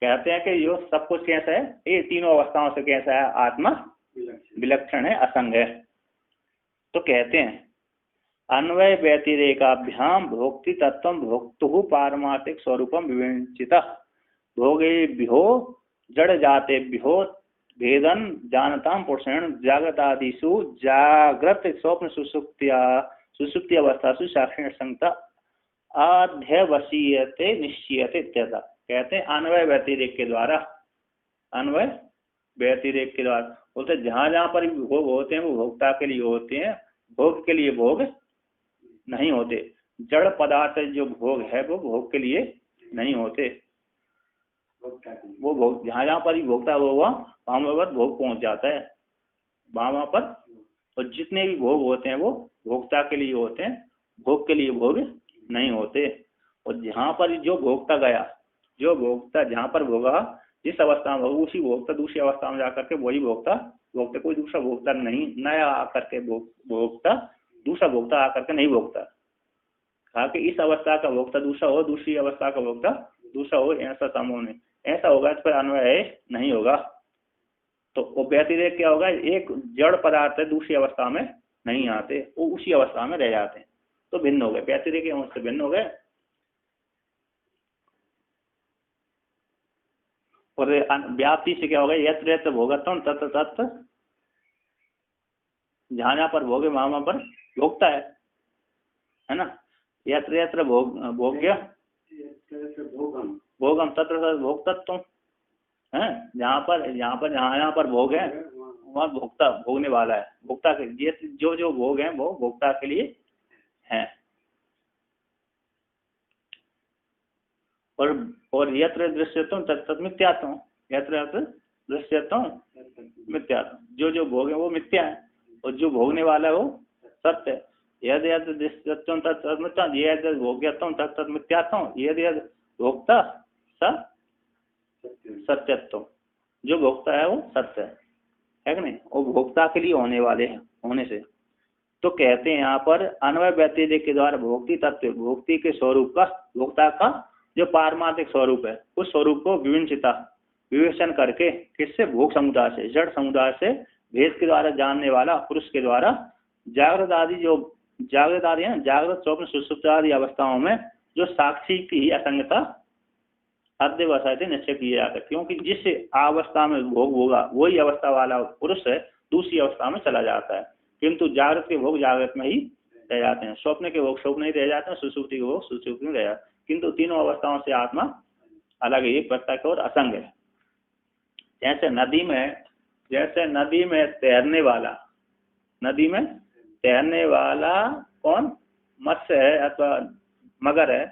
कहते हैं कि यो सब कुछ कैसा है? ये तीनों अवस्थाओं से कैसा है? आत्मा विलक्षण है, असंग है। तो कहते हैं अन्वय व्यतिरेकाभ्याम भोक्ति तत्व भोक्तु पारमार्थिक स्वरूपम विवेचिता भोगेभ्यो जड़ जातेभ्यो भेदन जानताम पुरुषेण जागृतादिषु जागृत स्वप्न सुषुप्ति अवस्थासु साक्षी संगता अध्यवसीयते निश्चयते इत्यतः। कहते हैं अन्वय व्यतिरेक के द्वारा, अन्वय व्यतिरेक के द्वारा बोलते जहाँ जहाँ पर भोग होते हैं वो भोक्ता के लिए होते हैं, भोग के लिए भोग नहीं होते। जड़ पदार्थ जो भोग है वो भोग के लिए नहीं होते, वो भोग जहाँ जहाँ पर ही भोगता हुआ वहाँ पर भोग पहुँच जाता है, वहाँ पर। और जितने भी भोग होते हैं वो भोक्ता के लिए होते हैं, भोग के लिए भोग नहीं होते। और जहाँ पर जो भोक्ता गया, जो भोक्ता जहाँ पर भोगा, जिस अवस्था में उसी भोक्ता दूसरी अवस्था में जाकर के वही भोक्ता कोई दूसरा भोक्ता नहीं, नया आकर के भोक्ता दूसरा भोक्ता आकर के नहीं भोगता। कहा कि इस अवस्था का भोक्ता दूसरा हो, दूसरी अवस्था का भोक्ता दूसरा हो, ऐसा संभव नहीं। ऐसा होगा तो फिर अन्वय नहीं होगा। तो व्यतिरेक क्या होगा? एक जड़ पदार्थ है दूसरी अवस्था में नहीं आते, वो उसी अवस्था में रह जाते हैं, तो भिन्न हो गए, व्यतिरेक अंश से भिन्न हो गए। और व्याप्ति से क्या हो गया, यत्र यत्र भोगत्म तत्र तत्र, जहाँ जहाँ पर भोग है वहां पर भोगता है ना। यत्र यत्र भोग्य भोगम तत्र तत्र भोक्तत्व है, जहाँ पर भोग है वहाँ भोक्ता भोगने वाला है, भोक्ता के लिए जो जो भोग है वो भोक्ता के लिए है। और यत्र दृश्यत्व तत्र मिथ्यात्व, यत्र यत्र दृश्यत्व मिथ्यात्व, जो जो भोग है वो मिथ्या है और जो भोगने वाला है वो सत्य है। यद यद दृश्यत्व तत्र मिथ्या, यद भोग्यत्व तत्र मिथ्यात्व, यद यद भोक्ता स सत्यत्व, जो भोक्ता है वो सत्य है कि नहीं, वो भोक्ता के लिए होने वाले हैं होने से। तो कहते हैं यहाँ पर अन्वय व्यतिरेक के द्वारा भोक्ति तत्व, भोक्ति के स्वरूप का, भोक्ता का जो पारमार्थिक स्वरूप है उस स्वरूप को विवेचन करके किससे, भोग समुदाय से, जड़ समुदाय से भेद के द्वारा जानने वाला पुरुष के द्वारा जागृत आदि है, जागृत स्वप्न सुषुप्ति आदि अवस्थाओं में जो साक्षी की असंगता अध्यवसाय से निश्चय किया जाता है। क्योंकि जिस अवस्था में भोग होगा वही अवस्था वाला पुरुष है दूसरी अवस्था में चला जाता है, किंतु जागृत के भोग जागृत में ही रह जाते हैं, स्वप्न के भोग स्वप्न ही रह जाते हैं, सुषुप्ति के भोग सुषुप्ति में रह जाते हैं, किंतु तीनों अवस्थाओं से आत्मा अलग ही प्रत्यक्ष और असंग है। जैसे नदी में तैरने वाला कौन, मत्स्य है अथवा मगर है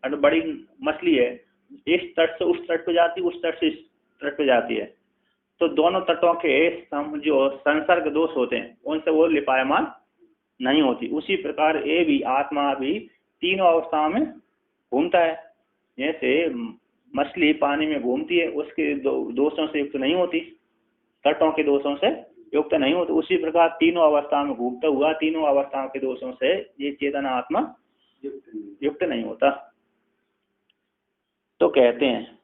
और बड़ी मछली है, इस तट से उस तट पे जाती है, उस तट से इस तट पे जाती है, तो दोनों तटों के जो संसर्ग दोष होते हैं उनसे वो लिपायमान नहीं होती। उसी प्रकार ये भी आत्मा भी तीनों अवस्थाओं में घूमता है। जैसे मछली पानी में घूमती है, उसके दोषों से युक्त नहीं होती, तटों के दोषों से युक्त नहीं होती, उसी प्रकार तीनों अवस्थाओं में घूमता हुआ तीनों अवस्थाओं के दोषों से ये चेतन आत्मा युक्त नहीं होता। तो कहते हैं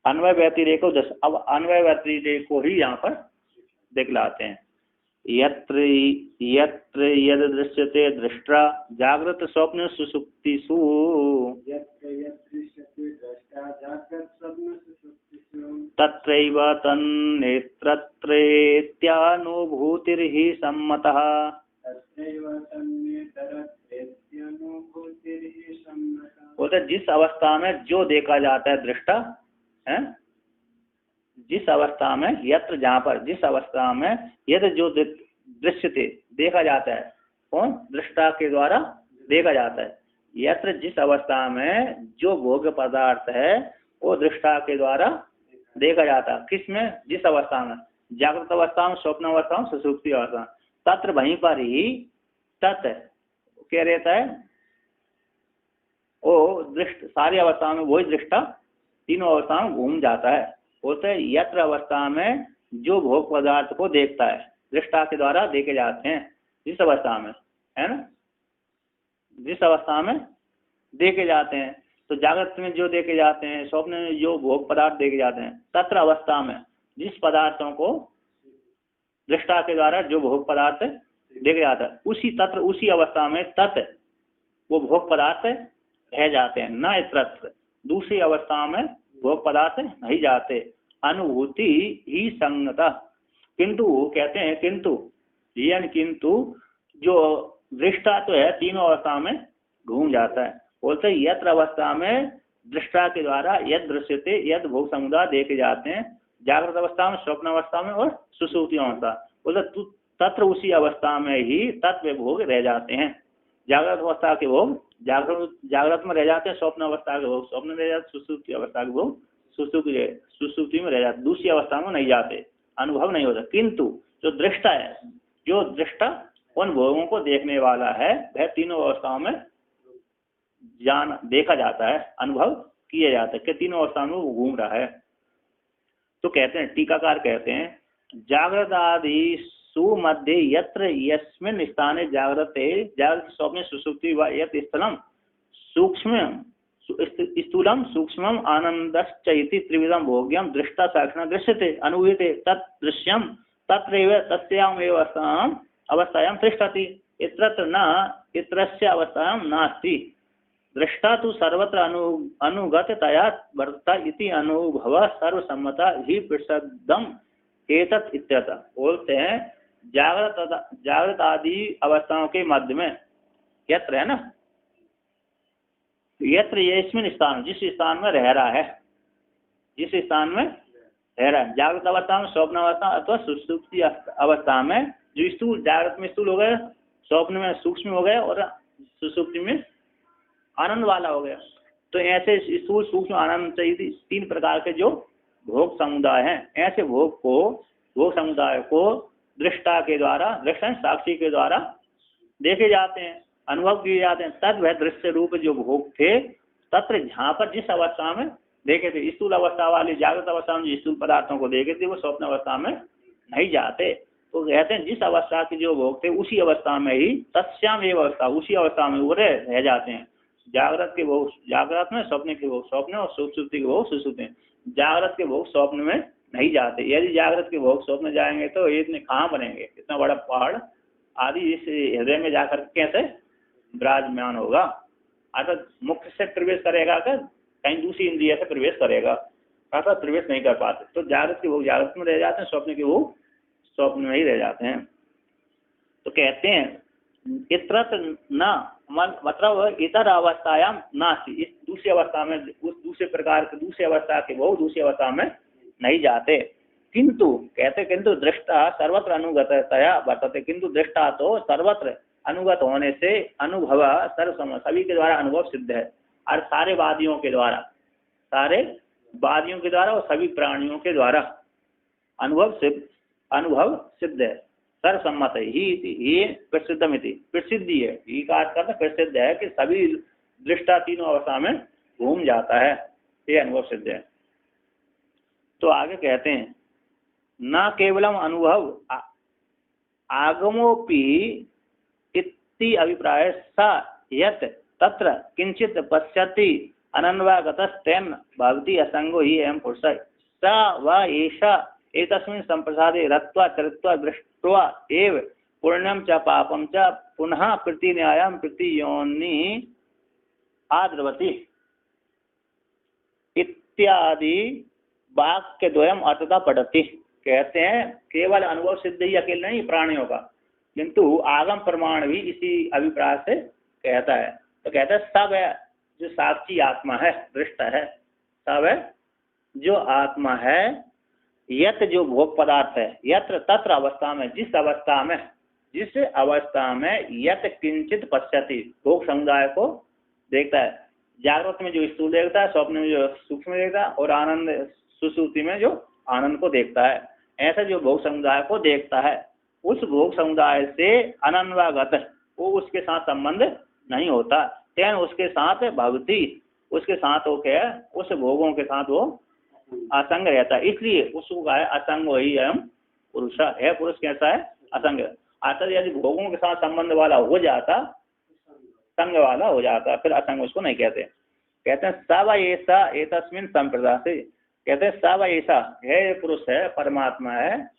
अन्वय व्यतिरेक को दस, अब अन्वय व्यतिरेक को ही यहाँ पर दिखलाते हैं। यत्र यद दृश्यते दृष्टा जागृत स्वप्न सुषुप्तिषु तत्रैव तन्नेत्रत्रेत्यानुभूतिर्हि सम्मतः। बोलते जिस अवस्था में जो देखा जाता है दृष्टा है, जिस अवस्था में यत्र, जहाँ पर जिस अवस्था में यद जो दृश्य थे देखा जाता है, कौन, दृष्टा के द्वारा देखा जाता है, यत्र जिस अवस्था में जो भोग पदार्थ है वो दृष्टा के द्वारा देखा जाता है, किसमें, जिस अवस्था में, जागृत अवस्था में, स्वप्न अवस्था में, सुषुप्ति अवस्था, तत्र वहीं पर ही तत् क्या रहता है, वो दृष्ट सारी अवस्था में वही दृष्टा तीनों अवस्था में घूम जाता है। बोलते हैं यत्र अवस्था में जो भोग पदार्थ को देखता है दृष्टा के द्वारा देखे जाते हैं, जिस अवस्था में है ना, जिस अवस्था में देखे जाते हैं, तो जागृत में जो देखे जाते हैं, स्वप्न में जो भोग पदार्थ देखे जाते हैं, तत्र अवस्था में जिस पदार्थों को दृष्टा के द्वारा जो भोग पदार्थ देखे जाता है उसी अवस्था में तत् वो भोग पदार्थ रह जाते हैं, न इतरत्र दूसरी अवस्था में भोग पदार्थ नहीं जाते। अनुभूति ही संगता, किंतु कहते हैं किंतु जो दृष्टा तो है तीनों अवस्था में घूम जाता है। बोलते हैं यत्र अवस्था में दृष्टा के द्वारा यद दृश्यते यद भोग समुदाय देखे जाते हैं, जागृत अवस्था में, स्वप्न अवस्था में और सुषुप्ति अवस्था, बोलते तत्र उसी अवस्था में ही तत्व भोग रह जाते हैं। जागृत अवस्था के भोग जागृत में रह जाते हैं, स्वप्न अवस्था के भोग स्वप्न में रह जाते, सुषुप्ति अवस्था के भोग सुषुप्ति में रह जाते, दूसरी अवस्था में नहीं जाते, अनुभव नहीं होता। किंतु जो दृष्टा है, जो दृष्टा उन भोगों को देखने वाला है, वह तीनों अवस्थाओं में देखा जाता है, अनुभव किया जाता है कि तीनों अवस्थाओं में वो घूम रहा है। तो कहते हैं, टीकाकार कहते हैं, जागृत आदि सुमध्य यत्र यस्मिन् स्थाने जागृत स्वप्ने सुषुप्ति व यत् स्थलम स्थूलम सूक्ष्मम आनंदश्चैति त्रिविधम भोग्यम दृष्टा साक्षिणा दृश्यते अनुभूयते तत् दृश्यम तत्रैव तस्यामेव अवस्थायाम् अवस्थायां तिष्ठति, इत्रत्र न इत्रस्य अवस्थायां नास्ति। दृष्टा तो सर्वत्र अनुगततया वर्तता इति अनुभव सर्वसम्मता ही प्रसिद्धम एतत् इत्यतः। बोलते हैं जागृत आदि अवस्थाओं के मध्य में यत्र है ना, यत्र यस्मिन स्थान, जिस स्थान में रह रहा है, जिस स्थान में रह रहा है, जागृत अवस्था में, स्वप्न अवस्था अथवा सुषुप्ति अवस्था में, जो स्थूल, जागृत में स्थूल हो गए, स्वप्न में सूक्ष्म हो गए और सुषुप्ति में आनंद वाला हो गया। तो ऐसे स्थूल सूक्ष्म आनंद चाहिए 3 प्रकार के जो भोग समुदाय हैं, ऐसे भोग समुदाय को दृष्टा के द्वारा, दृष्टा साक्षी के द्वारा देखे जाते हैं, अनुभव किए जाते हैं। तद वह दृश्य रूप जो भोग थे, तत्र जहाँ पर जिस अवस्था में देखे थे, स्थूल अवस्था वाली जागृत अवस्था में जो स्थूल पदार्थों को देखे थे, वो स्वप्न अवस्था में नहीं जाते। तो कहते हैं जिस अवस्था के जो भोग थे उसी अवस्था में ही, तत्स्याम एव अवस्था, उसी अवस्था में वो रह जाते हैं। जागृत के भोग जागृत में, स्वप्न के भोग स्वप्न और सुषुप्ति के भोग सुषुप्ति में। जागृत के भोग स्वप्न में नहीं जाते। यदि जागृत के भोग स्वप्न में जाएंगे तो ये इतने कहाँ बनेंगे, इतना बड़ा पहाड़ आदि इस हृदय में जाकर कैसे विराजमान होगा। अर्थात मुख्य से प्रवेश करेगा कि कहीं दूसरी इंद्रिय से प्रवेश करेगा, अर्थात प्रवेश नहीं कर पाते। तो जागृत के भोग जागृत में रह जाते हैं, स्वप्न के भोग स्वप्न में ही रह जाते हैं। तो कहते हैं इत्रत्र न, मतलब इतर अवस्थायाम नास्ति, इस दूसरी अवस्था में, उस दूसरे प्रकार के दूसरी अवस्था के भोग दूसरी अवस्था में नहीं जाते। किंतु कहते किंतु दृष्टा सर्वत्र अनुगततया वर्तते, किंतु दृष्टा तो सर्वत्र अनुगत होने से अनुभव सर्वसम, सभी के द्वारा अनुभव सिद्ध है। और सारे वादियों के द्वारा, सारे वादियों के द्वारा और सभी प्राणियों के द्वारा अनुभव सिद्ध है। सर्वसम्मत ही प्रसिद्धमिति, प्रसिद्धि है, ये का अर्थ करना प्रसिद्ध है कि सभी दृष्टा तीनों अवस्था में घूम जाता है, ये अनुभव सिद्ध है। तो आगे कहते हैं न केवलम अनुभव आगमोपि इति अभिप्राय स यत् तत्र किंचित पश्यति अनन्वागतस्तेन भवति असंगो ही एवं पुरुष स व एषा एतस्मिन् संप्रसादे रत्वा चरित्वा दृष्ट्वा एव पुण्यम च पापम च पुनः प्रतिन्यायं प्रतियोनि आद्रवति इत्यादि वाक्य द्वयम अर्थता पढ़ती। कहते हैं केवल अनुभव सिद्ध ही अकेले नहीं प्राणियों का, किंतु आगम प्रमाण भी इसी अभिप्राय से कहता है। तो कहता है सब है जो साक्षी आत्मा है, दृष्टा है, सब है जो आत्मा है, यत जो भोग पदार्थ है, यत्र तत्र अवस्था में, जिस अवस्था में यत किंचित पश्यति, भोग समुदाय को देखता है। जागृत में जो स्थूल देखता है, स्वप्न में जो सूक्ष्म देखता है, और आनंद सुषुप्ति में जो आनंद को देखता है। ऐसा जो भोग समुदाय को देखता है, उस भोग समुदाय से अनन्वागत, वो उसके साथ संबंध नहीं होता। तेन उसके साथ भवती, उसके साथ वो क्या है, उस भोगों के साथ वो असंग रहता है। इसलिए उसको कहा है असंग ही एवं पुरुष है। पुरुष कैसा है, असंग। अर्थात यदि भोगों के साथ संबंध वाला हो जाता, संग वाला हो जाता, फिर असंग उसको नहीं कहते। कहते हैं सब ऐसा एतस्मिन् संप्रदा से, कहते हैं सब ऐसा है, पुरुष है, परमात्मा है,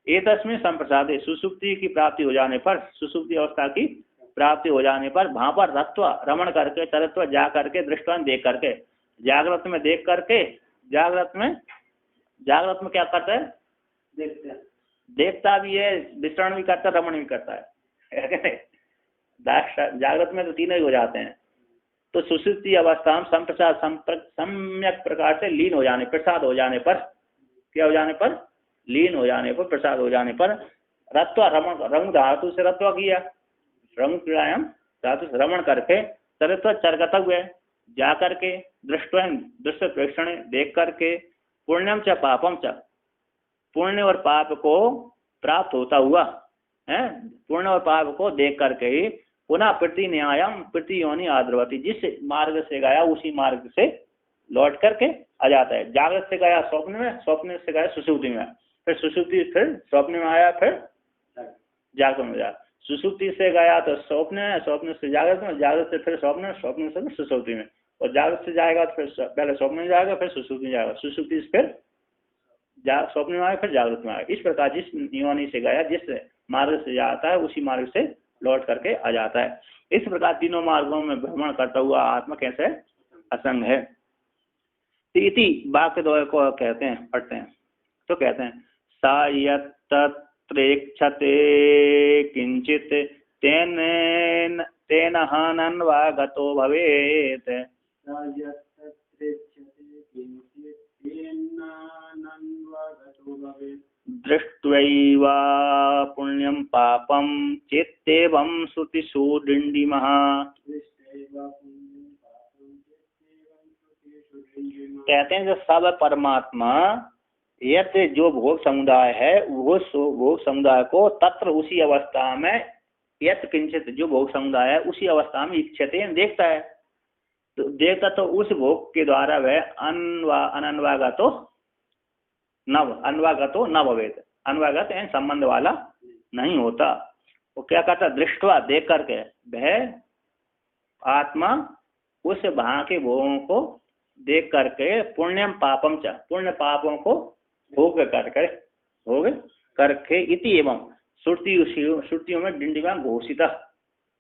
एतस्मिन् संप्रसादे, सुषुप्ति की प्राप्ति हो जाने पर, सुषुप्ति अवस्था की प्राप्ति हो जाने पर, वहां पर रत्व रमण करके, चरत्व जा करके, दृष्टान देख करके, जागृत में देख करके, जागृत में क्या करता है, देखता भी है, विचरण भी करता है, रमण भी करता है। जागृत में तो तीनों ही हो जाते हैं। तो सुषुप्ति अवस्था में संप्रसाद सम्यक प्रकार से लीन हो जाने, प्रसाद हो जाने पर, क्या हो जाने पर, लीन हो जाने पर, प्रसाद हो जाने पर, रत्व रमण, रंग धातु से रत्व किया, रंग प्राणायाम धातु से रमण करके, चरित्व चरगत हुए, जा करके, दृश्य प्रेक्षण देख करके, पुण्यम च पापम च, पुण्य और पाप को प्राप्त होता हुआ है, पुण्य और पाप को देख करके ही पुनः प्रति न्यायम प्रति योनि आद्रवती, जिस मार्ग से गया उसी मार्ग से लौट करके आ जाता है। जागृत से गया स्वप्न में, स्वप्न से गया सुषुप्ति में, फिर सुषुप्ति फिर स्वप्न में आया, फिर जागृत में गया, सुषुप्ति से गया तो स्वप्न, स्वप्न से जागृत में, जागृत से फिर स्वप्न, स्वप्न से सुषुप्ति में, और जागृत से जाएगा तो फिर पहले स्वप्न में जाएगा, फिर सुषुप्ति में जाएगा, सुषुप्ति से फिर स्वप्न में आएगा, फिर जागृत में आएगा। इस प्रकार जिस योनि से गया, जिस मार्ग से जाता है उसी मार्ग से लौट करके आ जाता है। इस प्रकार तीनों मार्गों में भ्रमण करता हुआ आत्मा कैसे असंग है। इति वाक्य द्वय को कहते हैं, पढ़ते हैं तो कहते हैं सा यत्रेक्षते किंचित तेन तेन हानन्वागतो भवेत् दृष्ट्वैवा पुण्यं पापं चेत्तेवं श्रुतिषु डिण्डिमः। कहते हैं जो सब परमात्मा यत जो भोग समुदाय है वो भोग समुदाय को तत्र उसी अवस्था में यत किंचित जो भोग समुदाय है उसी अवस्था में इच्छते देखता है, तो देखता तो उस भोग के द्वारा वह अनन्वागतो न भवेत, अनवागत यानी संबंध वाला नहीं होता। वो क्या कहता दृष्टवा देख करके वह आत्मा उस वहां के भोगों को देख करके पुण्यम पापम च पुण्य पापों को भोग करके इति एवं श्रुतियों में डिंडिमा घोषित,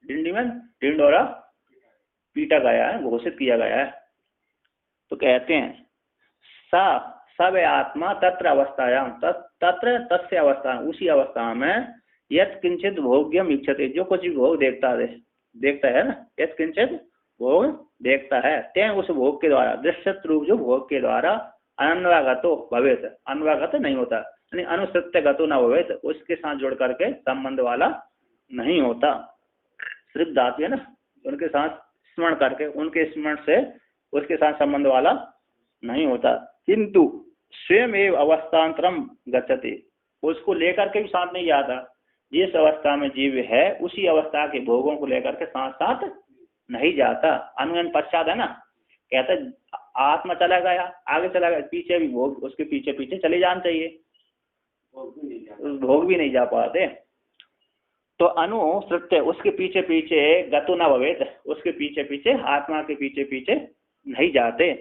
डिंडिमन डिंडोरा पीटा गया है, घोषित किया गया है। तो कहते हैं सब आत्मा तत्र अवस्थायाम तत्र तस्य अवस्था उसी अवस्था में यत किंचित भोग्यम इच्छते जो कुछ भी भोग देखता है ना, यत किंचित भोग देखता है तें उस भोग के द्वारा दृश्यत रूप जो भोग के द्वारा अनन्वागतो भवेत, अनवागत नहीं होता यानी अनुसृत्यगतो न भवेत, उसके साथ जोड़ करके संबंध वाला नहीं होता। सिर्फ धातु है ना, उनके साथ स्मरण करके उनके स्मरण से उसके साथ संबंध वाला नहीं होता। किंतु स्वयं एव अवस्थान्तरम गच्छति, उसको लेकर के भी साथ नहीं जाता। जिस अवस्था में जीव है उसी अवस्था के भोगों को लेकर के साथ साथ नहीं जाता। अनुगन पश्चात है ना, कहते आत्मा चला गया आगे चला गया, पीछे भी भोग उसके पीछे पीछे चले जाना चाहिए, भोग भी नहीं जा पाते। तो अनुसृत्य उसके पीछे पीछे गतो न भवेत, उसके पीछे पीछे आत्मा के पीछे पीछे नहीं जाते।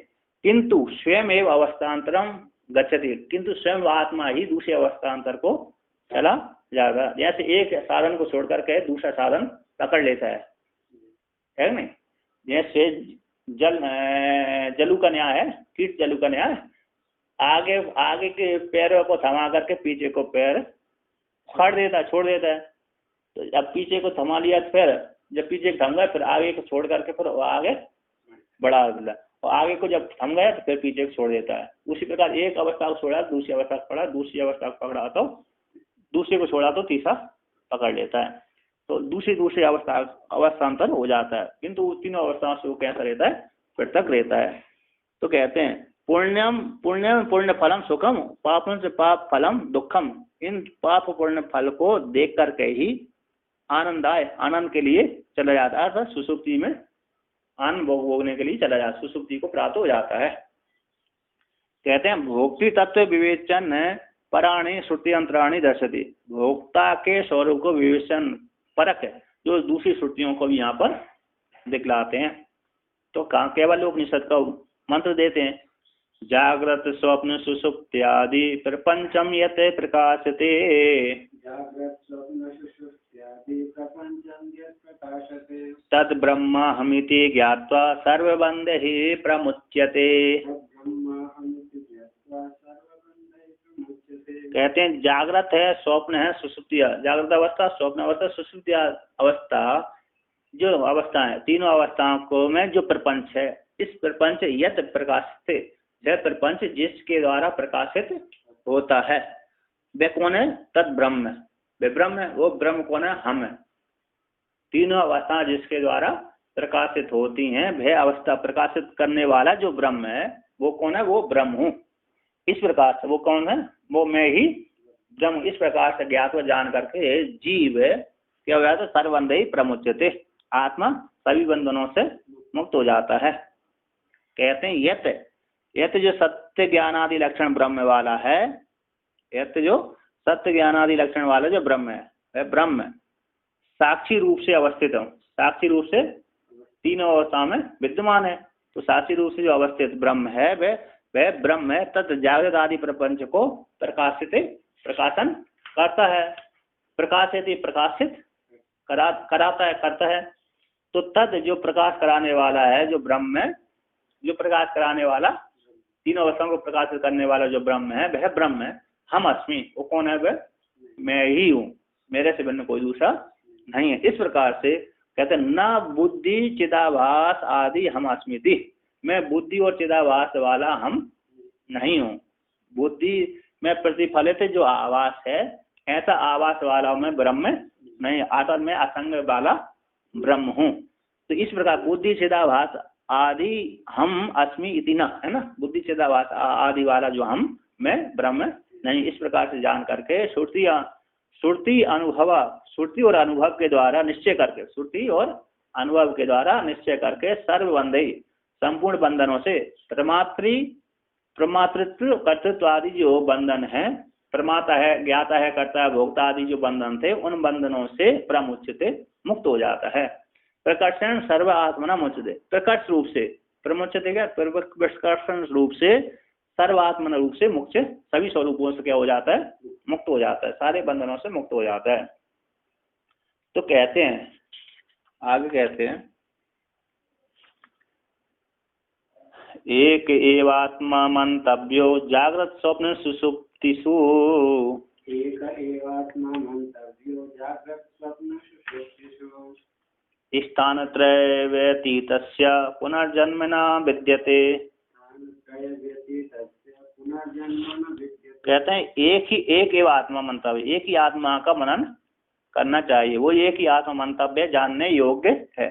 किंतु स्वयं एव अवस्थान्तरम गच्छति, किंतु स्वयं आत्मा ही दूसरे अवस्थान्तर को चला जाएगा। जैसे एक साधन को छोड़ करके दूसरा साधन पकड़ लेता है नहीं। जैसे जलू का न्याय है, कीट जलू का न्याय, आगे के पैरों को थमा करके पीछे को पैर फाड़ देता है, छोड़ देता है। तो जब पीछे को थमा लिया फिर जब पीछे थम गया फिर आगे को छोड़ करके फिर आगे बढ़ा दिया, और आगे को जब थम गया तो फिर पीछे को छोड़ देता है। उसी प्रकार एक अवस्था को छोड़ा दूसरी अवस्था को पकड़ा, दूसरी अवस्था को पकड़ा तो दूसरे को छोड़ा तो तीसरा पकड़ लेता है। तो दूसरी अवस्थान्तर हो जाता है, किंतु तीनों अवस्थाओं से वो कैसा रहता है, पृथक रहता है। तो कहते हैं पुण्यम पुण्य फलम सुखम पापम से पाप फलम दुखम, इन पाप पुण्य फल को देख करके ही आनंद के लिए चला जाता है, अर्थात सुसुप्ति में आनंद भोगने के लिए चला जाता है, सुसुप्ति को प्राप्त हो जाता है। कहते हैं भोक्ति तत्व विवेचन पराणी श्रुति अंतराणी दर्शति, भोक्ता के स्वरूप को विवेचन परक जो दूसरी श्रुतियों को भी यहाँ पर दिखलाते हैं। तो कहाँ केवल उपनिषद का मंत्र देते हैं, जागृत स्वप्न सुषुप्त्यादि प्रपंचम यत प्रकाशते, तद ब्रह्माहमिति ज्ञात्वा सर्वबन्धैः प्रमुच्यते। कहते हैं जागृत है, स्वप्न है, सुषुप्ति, जागृत अवस्था, स्वप्न अवस्था, सुषुप्ति अवस्था, जो अवस्था है तीनों अवस्थाओं को में जो प्रपंच है, इस प्रपंच यत प्रकाशित, यह प्रपंच जिसके द्वारा प्रकाशित होता है वे कौन है, तद ब्रह्म, वे ब्रह्म है। वो ब्रह्म कौन है, हम है। तीनों अवस्था जिसके द्वारा प्रकाशित होती हैं, वह अवस्था प्रकाशित करने वाला जो ब्रह्म है वो कौन है, वो ब्रह्म हूँ। इस प्रकार से वो कौन है, वो मैं ही ब्रह्म। इस प्रकार से ज्ञात व जान करके जीव क्या हो जाता है, सर्वबंध ही प्रमुच्यते, आत्मा सभी बंधनों से मुक्त हो जाता है। कहते हैं यत जो सत्य ज्ञान आदि लक्षण ब्रह्म वाला है, यत जो सत्य ज्ञान आदि लक्षण वाला जो ब्रह्म है वह ब्रह्म साक्षी रूप से अवस्थित हो, साक्षी रूप से तीनों अवस्था में विद्यमान है। तो साक्षी रूप से जो अवस्थित ब्रह्म है वह ब्रह्म है, तत् जागृत आदि प्रपंच को प्रकाशन करता है। प्रकाशयति प्रकाशित कराता है, करता है। तो तद जो प्रकाश कराने वाला है, जो ब्रह्म है, जो प्रकाश कराने वाला, तीनों अवस्थाओं को प्रकाशित करने वाला जो ब्रह्म है, वह ब्रह्म है। हम अस्मि, वो कौन है? वह मैं ही हूँ, मेरे से भिन्न कोई दूसरा नहीं है। इस प्रकार से कहते हैं न बुद्धि चिदाभास आदि हम अस्मिति, मैं बुद्धि और चिदाभास वाला हम नहीं हूँ। बुद्धि में प्रतिफलित जो आवास है, ऐसा आवास वाला मैं ब्रह्म नहीं, आत्मा में असंग वाला ब्रह्म हूँ। तो इस प्रकार बुद्धि चिदाभास आदि हम अस्मि इति न, है ना, बुद्धि चिदाभास आदि वाला जो हम, मैं ब्रह्म नहीं। इस प्रकार से जान करके श्रुति और अनुभव के द्वारा निश्चय करके, श्रुति और अनुभव के द्वारा निश्चय करके सर्वबंधई, संपूर्ण बंधनों से, प्रमातृत्व कर्तृत्व आदि जो बंधन है, प्रमाता है, ज्ञाता है, कर्ता है, भोक्ता आदि जो बंधन थे, उन बंधनों से प्रमुच्यते, मुक्त हो जाता है। प्रकर्षण सर्व आत्मना मुच्यते, प्रकट रूप से, प्रमुच्यते क्या, प्रकर्षण रूप से, सर्वात्मन रूप से मुक्त, सभी स्वरूपों से क्या हो जाता है? मुक्त हो जाता है, सारे बंधनों से मुक्त हो जाता है। तो कहते हैं, आगे कहते हैं, एक एवात्मा मंतव्यो जागृत स्वप्न सुषुप्तिषु, एक एवात्मा मंतव्यो जागृत स्वप्न सुषुप्तिषु, स्थानत्रय व्यतीतस्य पुनर्जन्म न विद्यते। कहते हैं एक एव आत्मा मंतव्य, एक ही आत्मा का मनन करना चाहिए, वो एक ही आत्मा मंतव्य जानने योग्य है।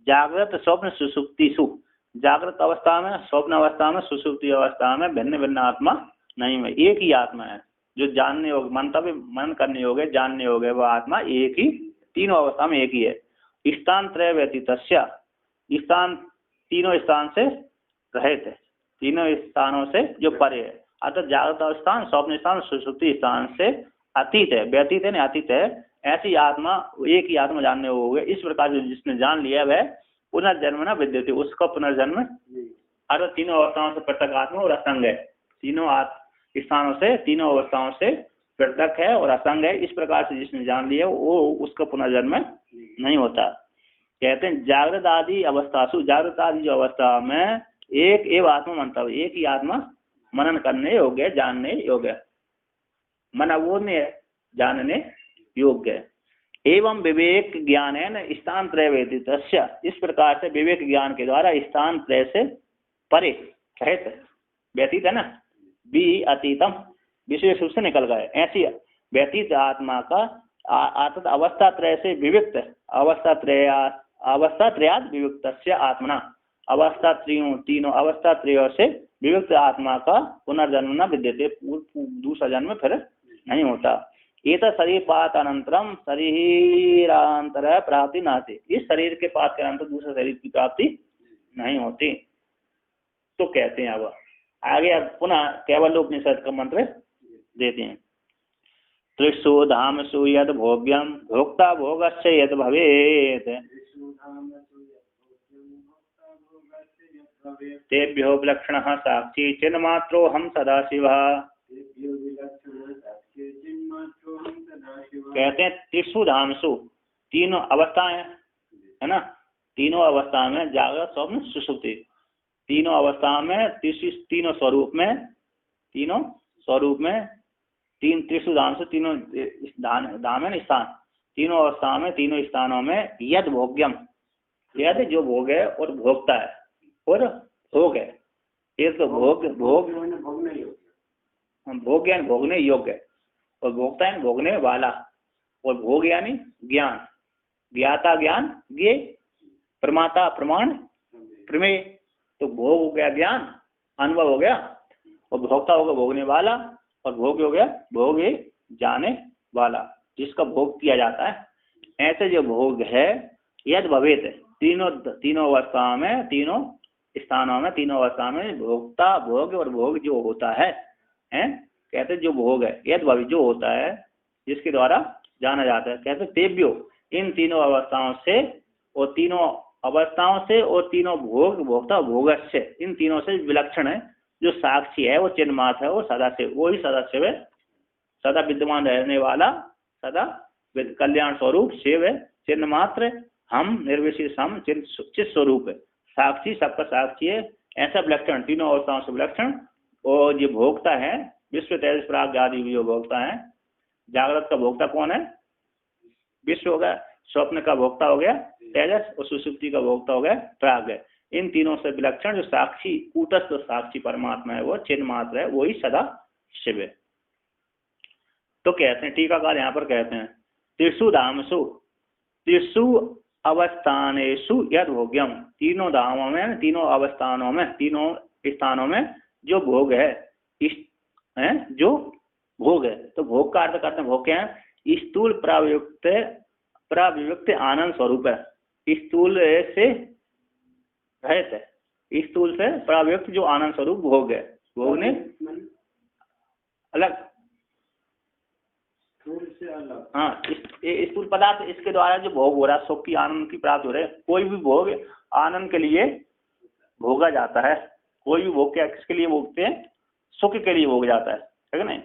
जागृत स्वप्न सुषुप्तिषु, जागृत अवस्था में, स्वप्न अवस्था में, सुषुप्ति अवस्था में भिन्न भिन्न आत्मा नहीं है, एक ही आत्मा है जो जानने योग्य, मंतव्य मनन करने योग्य, जानने योग्य, वह आत्मा एक ही, तीनों अवस्था में एक ही है। स्थान त्रय व्यतीतस्य, स्थान तीनों स्थान से रहित है, तीनों स्थानों से जो परे है, अर्थात जागृत अवस्थान, स्वप्न स्थान, सुषुप्ति स्थान से अतीत है, व्यतीत है नहीं अतीत है, ऐसी आत्मा, एक ही आत्मा जानने योग्य। इस प्रकार जिसने जान लिया वह पुनर्जन्म न विद्यते, उसका पुनर्जन्म, अर्थात तीनों अवस्थाओं से पृथक आत्मा और असंग है, तीनों स्थानों से, तीनों अवस्थाओं से पृथक है और असंग है। इस प्रकार से जिसने जान लिया वो उसका पुनर्जन्म नहीं होता। कहते हैं जागृत आदि अवस्थासु, जागृत आदि जो अवस्था में एक एव आत्मा मंतव्य, एक ही आत्मा मनन करने योग्य, जानने योग्य, मन वो ने जानने योग्य। एवं विवेक ज्ञान है न स्थान त्रय व्यतीत, इस प्रकार से विवेक ज्ञान के द्वारा स्थान त्रय से परे रहित, व्यतीत है ना, बी अतीतम, विशेष रूप से निकल गए, ऐसी व्यतीत आत्मा का अर्थात अवस्था त्रय से विविक्त, अवस्था त्रयाद विविक्त आत्मना, अवस्था त्रयों, तीनों अवस्था त्रयों से विविक्त आत्मा का पुनर्जन्म न विद्यते, दूसरा जन्म फिर नहीं होता। एत शरीर पात अनंतरम शरीरांतर प्राप्ति नाते, इस शरीर के पात के अनंतर दूसरे शरीर की प्राप्ति नहीं होती। तो कहते हैं अब आगे पुनः केवल उपनिषद का मंत्र देते हैं, त्रिषु धामसु यद भोग्यम भोक्ता भोगस्य यद भवेत्, तेभ्यो विलक्षणः साक्षी चिन्मात्रो हम सदाशिवः। कहते हैं त्रिषु धामसु, तीनों अवस्थाएं है ना, तीनों अवस्था में जागृत स्वप्न सुषुप्ति, तीनों अवस्था में, तीनों स्वरूप में, तीनों स्वरूप में, तीन त्रिषु धाम से, तीनों धाम है स्थान, तीनों अवस्था में, तीनों स्थानों में यद भोग्यम, यद जो भोग है और भोगता है और भोग है, एक तो भोग भोग यानी भोगने योग्य और भोगता यानी भोगने वाला, और भोग यानी ज्ञान, ज्ञाता ज्ञान, ज्ञे, प्रमाता प्रमाण, प्रमेय। तो भोग हो गया ज्ञान, अनुभव हो गया, और भोक्ता हो गया भोगने वाला, और भोग हो गया भोग जाने वाला, जिसका भोग किया जाता है। ऐसे जो भोग है यद भवेत, तीनों अवस्था में, तीनों स्थानों में, तीनों अवस्था में भोक्ता भोग और भोग जो होता है, कहते जो भोग है यद भवे जो होता है, जिसके द्वारा जाना जाता है। कहते तेभ्यो, इन तीनों अवस्थाओं से और तीनों अवस्थाओं से और तीनों भोग भोक्ता भोगस्य, इन तीनों से विलक्षण है, जो साक्षी है वो चिन्मात्र है, वो सदाशिव, वो ही सदाशिव है, सदा विद्यमान रहने वाला, सदा कल्याण स्वरूप शिव है, चिन्ह मात्र, हम निर्विशेष, हम चित स्वरूप है, साक्षी सबका साक्षी है, ऐसा विलक्षण तीनों अवस्थाओं से विलक्षण। और ये भोक्ता है विश्व तेजस प्राग आदि भी जो भोक्ता है। जागृत का भोक्ता कौन है? विश्व हो गया, स्वप्न का भोक्ता हो गया तेजस, और सुषुप्ति का भोक्ता हो गया प्राग है। इन तीनों से विलक्षण जो साक्षी कूटस्थ साक्षी परमात्मा है वो चिन्ह मात्र है, वही सदा शिव है। तो कहते हैं टीकाकार यहाँ पर कहते हैं त्रिषु धामसु त्रिषु अवस्थानेषु यद भोग्यम, तीनों धामों में, तीनों अवस्थानों में, तीनों स्थानों में जो भोग है, जो भोग है। तो भोग का अर्थ करते हैं, भोग क्या है? स्थूल प्राविव्यक्त आनंद स्वरूप है। स्थूल से रहित है, स्थूल से प्राविव्यक्त जो आनंद स्वरूप भोग है। भोग ने अलग, हाँ, स्थूल पदार्थ, इसके द्वारा जो भोग हो रहा है, सुख की आनंद की प्राप्ति हो रही है। कोई भी भोग आनंद के लिए भोगा जाता है। कोई भी भोग क्या किसके लिए भोगते हैं? सुख के लिए भोग जाता है, ठीक है नहीं?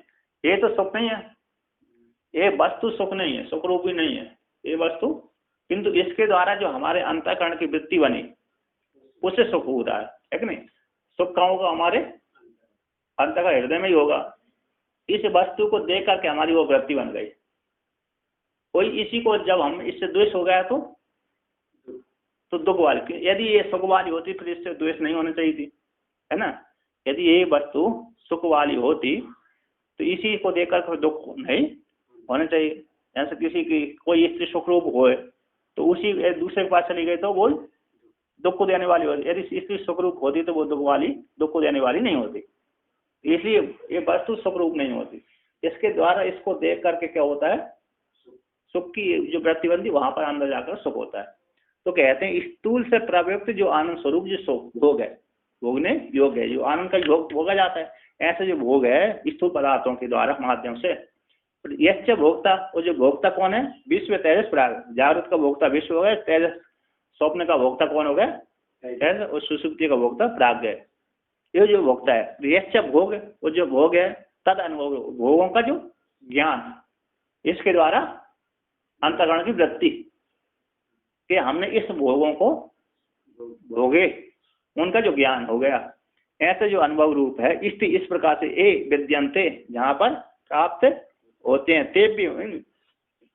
ये तो सुख नहीं है, ये वस्तु सुख नहीं है, सुख रूपी नहीं है ये वस्तु, किंतु इसके द्वारा जो हमारे अंतःकरण की वृत्ति बनी उससे सुख हो रहा है कि नहीं? सुख कहाँ होगा? हमारे अंतःकरण हृदय में ही होगा। इस वस्तु को देख करके हमारी वो वृत्ति बन गई। कोई इसी को जब हम इससे द्वेष हो गया तो दुख वाली, यदि ये सुख वाली होती फिर इससे द्वेष नहीं होनी चाहिए थी, है ना? यदि ये वस्तु सुख वाली होती तो इसी को देख कर दुख नहीं होना चाहिए। ऐसे किसी की कोई स्त्री सुख रूप हो तो उसी दूसरे के पास चली गई तो वो दुख को देने वाली होती। यदि स्त्री सुख रूप होती तो वो दुख को देने वाली नहीं होती। इसलिए ये वस्तु सुख रूप नहीं होती। इसके द्वारा इसको देख करके क्या होता है? सुख की जो वृत्ति बनती वहां पर अंदर जाकर सुख होता है। तो कहते हैं स्थूल से प्रव्यक्त जो आनंद स्वरूप जो सुख भोग है, भोगने योग्य है, जो आनंद का भोग भोगा जाता है, ऐसे जो भोग है स्थूल पदार्थों के द्वारा माध्यम से। यश्च भोक्ता, वो जो भोक्ता कौन है? विश्व तेजस प्राग। जागृत का भोक्ता विश्व हो गया, तेजस स्वप्न का भोक्ता कौन हो गया? तेजस, और सुषुप्ति का भोक्ता प्राग है। ये जो भोक्ता है यश्च भोग, वो जो भोग है तद अनुभव, भोगों का जो ज्ञान, इसके द्वारा अंतःकरण की वृत्ति कि हमने इस भोगों को भोगे, उनका जो ज्ञान हो गया, ऐसे जो अनुभव रूप है इस प्रकार से ए विद्यन्ते, जहाँ पर प्राप्त होते हैं, ते भी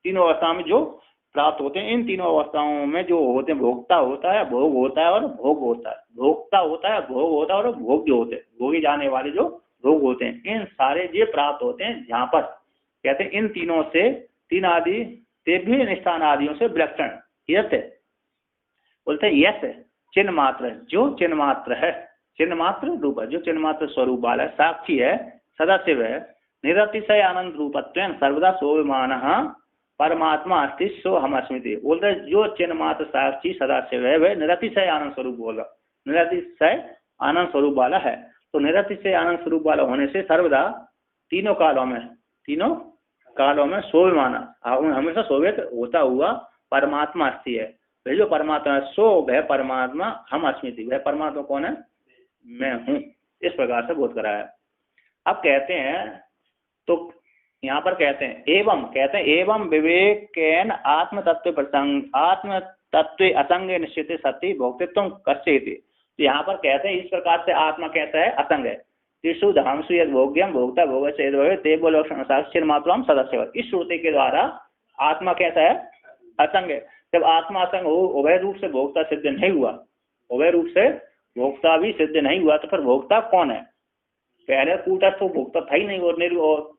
तीनों अवस्थाओं में जो प्राप्त होते हैं, इन तीनों अवस्थाओं में जो होते हैं, भोक्ता होता है, भोग होता है और भोग होता है। भोक्ता होता है, भोग होता है और भोग जो होते हैं, भोगे जाने वाले जो भोग होते हैं, इन सारे जो प्राप्त होते हैं जहाँ पर कहते हैं इन तीनों से, तीन आदि ते भी निष्ठान आदियों से विलक्षण यस बोलते हैं। यस चिन्ह मात्र, जो चिन्ह मात्र है, चिन्ह मात्र रूप है, जो चिन्ह मात्र स्वरूप वाला है, साक्षी है, सदाशिव है, निरतिशय आनंद रूपत्व सर्वदा सोविमान परमात्मा अस्ति सो हम अस्मिति। बोलते जो चिन्ह मात्र साक्षी सदाशिव है वह निरतिशय आनंद स्वरूप बोला, निरतिशय आनंद स्वरूप वाला है। तो निरतिशय आनंद स्वरूप वाला होने से सर्वदा तीनों कालों में सोविमान, हमेशा शोभित होता हुआ परमात्मा अस्ति है। वह जो परमात्मा सो वह परमात्मा हम अस्मिति, वह परमात्मा कौन है? मैं हूँ। इस प्रकार से बोध कराया। अब कहते हैं, तो यहाँ पर कहते हैं एवं विवेकेन आत्म तत्व प्रसंग, आत्म तत्व असंग निश्चित सत्य भोक्तित्व कश्चित। तो यहाँ पर कहते हैं इस प्रकार से आत्मा कैसा है? असंग है। त्रिषु धामसु यद भोग्यम भोक्ता भोग से ते बोलो साक्षिर मात्रम सदस्य। इस श्रुति के द्वारा आत्मा कैसा है? असंग है। जब आत्मा असंग हो, उभय रूप से भोक्ता सिद्ध नहीं हुआ, उभय रूप से भोक्ता भी सिद्ध नहीं हुआ, तो फिर भोक्ता कौन है? पहले कूटस्थ तो भोक्ता था ही नहीं, और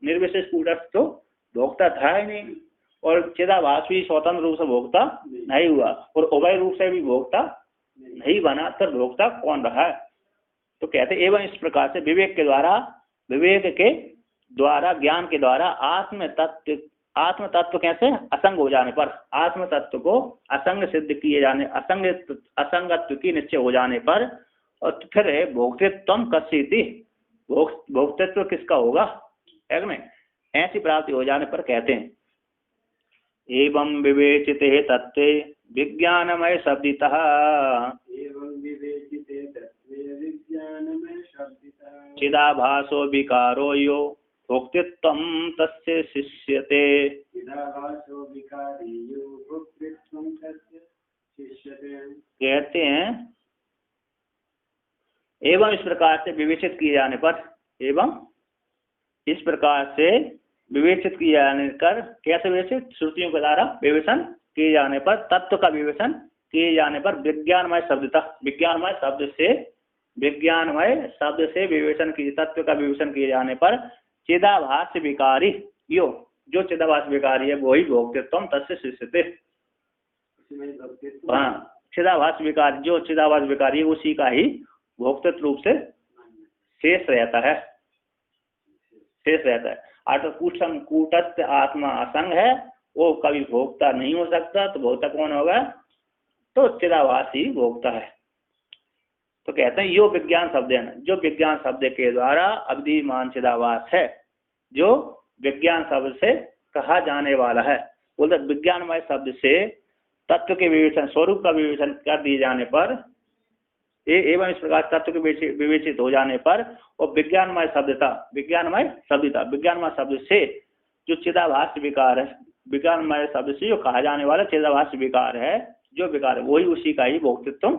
निर्विशेष कूटस्थ तो भोक्ता था ही नहीं, और चिदाभास भी स्वतंत्र रूप से भोक्ता नहीं हुआ, और उभय रूप से भी भोक्ता नहीं बना, तो भोक्ता कौन रहा है? तो कहते एवं इस प्रकार से विवेक के द्वारा ज्ञान के द्वारा आत्म तत्व कैसे? असंग हो जाने पर, आत्म तत्व को असंग सिद्ध किए जाने, असंगत्व की निश्चय हो जाने पर, और फिर भोक्तृत्व कस्यति, भोक्तृत्व किसका होगा? है नहीं? ऐसी प्राप्ति हो जाने पर कहते हैं एवं विवेचिते तत्वे विज्ञानमय शब्दितः चिदाभासो विकारो यो भोक्तृत्वं तस्य शिष्यते। विकारी यो भोक्तृत्वं तस्य शिष्यते। कहते हैं एवं इस प्रकार से विवेचित किए जाने पर, एवं इस प्रकार से विवेचित किए जाने पर, कैसे विवेचित? श्रुतियों के द्वारा विवेचन किए जाने पर, तत्व का विवेचन किए जाने पर, विज्ञानमय शब्दता, विज्ञानमय शब्द से विवेचन किए, तत्व का विवेचन किए जाने पर चिदाभास विकारी यो, जो चिदाभास विकारी है वही भोक्तृत्व तस्य शिष्यते। हाँ, चिदाभास विकारी, जो चिदाभास विकारी है उसी का ही भोक्तृत्व रूप से शेष रहता है, शेष रहता है। अर्थकूटम कूटस्थ आत्मा असंग है, वो कभी भोक्ता नहीं हो सकता, तो भोक्ता कौन होगा? तो चिदाभास ही भोक्ता है। तो कहते हैं यो विज्ञान शब्द है ना, जो विज्ञान शब्द के द्वारा अविद्यमान चिदाभास है, जो विज्ञान शब्द से कहा जाने वाला है, बोलते विज्ञानमय शब्द से तत्व के विवेचन, स्वरूप का विवेचन कर दिए जाने पर, एवं इस प्रकार तत्व के विवेचित हो जाने पर, और विज्ञानमय शब्दता, विज्ञानमय शब्द से जो चिदाभास विकार है, विज्ञानमय शब्द से जो कहा जाने वाला चिदाभास विकार है, जो विकार है वही उसी का ही भोक्तृत्व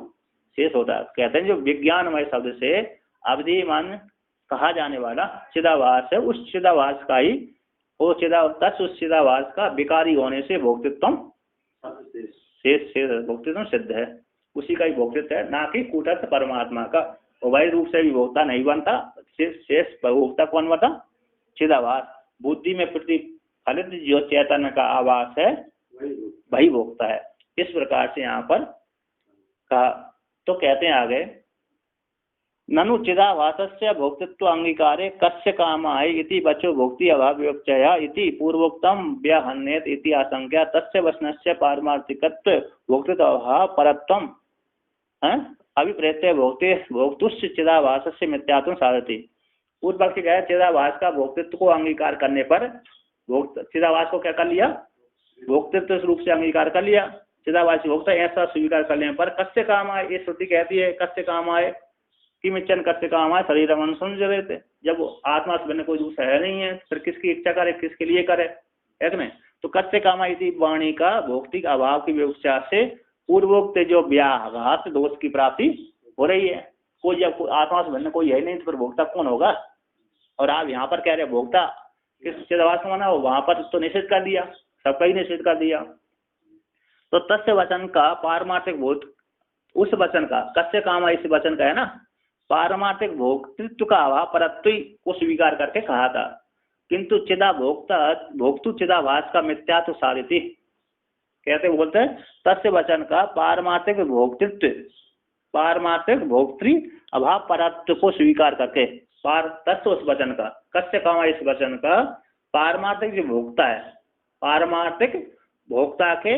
शेष होता है। कहते हैं जो विज्ञानमय शब्द से अविद्यमान कहा जाने वाला चिदाभास है, उस चिदाभास का ही वो उस चिदाभास का विकारी होने से भोक्तृत्व शेष भोक्तृत्व सिद्ध है, उसी का ही भोक्तृत्व है, ना कि कूटस्थ परमात्मा का। उभय रूप से भी भोक्ता नहीं बनता, शेष भोक्ता कौन बनता? चिदाभास। बुद्धि में प्रतिफलित जो चैतन्य का आवास है वही भोक्ता है। इस प्रकार से यहाँ पर कहा। तो कहते हैं आगे, ननु चिदाभासस्य भोक्तृत्व अंगीकारे कस्य कामाय इति बचो भोक्ति अभाव विवक्षया इति पूर्वोक्तम व्याहन्येत इति आशंका तस्य वचनस्य पारमार्थिकत्व भोक्तृत्व अभाव परत्वम अभिप्रेत्य भोक्तुश्च चिदाभासस्य मिथ्यात्वं साधति। पूर्व पक्ष कहा चिदाभास का भोक्तृत्व को अंगीकार करने पर, चिदाभास को क्या कर लिया? भोक्तृत्व रूप से अंगीकार कर लिया, चिदाभास भोक्ता ऐसा स्वीकार कर लेने पर कस्य काम आए, ये श्रुति कहती है कस्य काम आए कि मिच्चन कस्य काम आए शरीर मन समझ रहे थे। जब आत्मा से बनने कोई दूसरा है नहीं है, फिर किसकी इच्छा करे, किसके लिए करे, है कि नहीं? तो कस्य काम आई वाणी का भौतिक अभाव की व्यवस्था से पूर्वोक्त जो व्याघात दोष की प्राप्ति हो रही है। कोई जब आत्मा से बनने कोई है नहीं तो फिर भोक्ता कौन होगा? और आप यहाँ पर कह रहे भोक्ता किस चिदाभास को माना हो, वहां पर तो निषेध कर दिया, सबका ही निषेध कर दिया। तो तस्य वचन का पारमार्थिक भोत, उस वचन का कस्य काम इस वचन का है ना, पारमार्थिक भोक्तृत्व का अभाव परत्व को स्वीकार करके कहा था, किंतु चिदा भोक्तु चिदाभास का मिथ्यात्व साधिति। कहते बोलते हैं तस्य वचन का पारमार्थिक भोक्तृत्व, पारमार्थिक भोक्तृ अभाव परत्व को स्वीकार करके, तस्य उस वचन का, कस्य काम इस वचन का पारमार्थिक जो भोक्ता है, पारमार्थिक भोक्ता के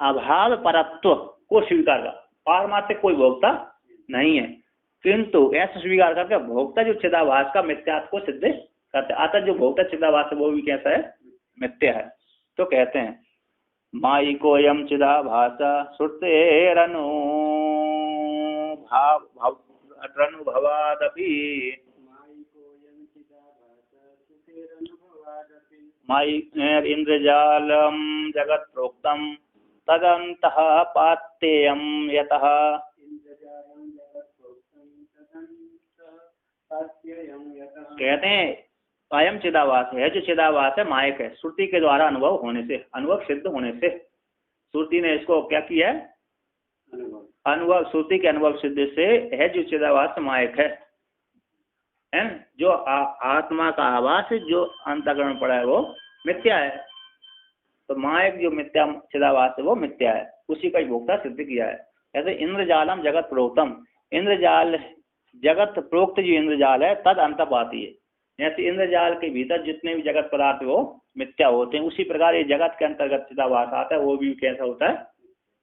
अभाव परत्व को स्वीकार कर, पारमार्थिक कोई भोक्ता नहीं है, किंतु ऐसा स्वीकार करके भोक्ता जो चिदाभास का मिथ्यात्व को सिद्ध करते। अतः जो भोक्ता चिदाभास है वो भी कैसा है? मिथ्या है। तो कहते हैं माई को यम चिदाभास श्रुतेरनु भवादपि माई इंद्रजालम जगत प्रोक्तम तदंतः पात्ययम यतः। कहते हैं अयम चिदाभास है, जो चिदाभास है मायक है, श्रुति के द्वारा अनुभव होने से, अनुभव सिद्ध होने से, श्रुति ने इसको क्या किया है? अनुभव, श्रुति के अनुभव सिद्ध से है जो चिदाभास मायक है, जो आत्मा का आभास जो अंतःकरण पड़ा है वो मिथ्या है। तो मायक जो मिथ्या चिदाभास है वो मिथ्या है, उसी का भोक्ता सिद्ध किया है। ऐसे इंद्रजालम जगत प्रोक्तम, इंद्रजाल जगत प्रोक्त जो इंद्रजाल है तद अंतपाती है, जैसे इंद्रजाल के भीतर जितने भी जगत पदार्थ वो मिथ्या होते हैं, उसी प्रकार ये जगत के अंतर्गत चिदाभास आता है वो भी कैसा होता है?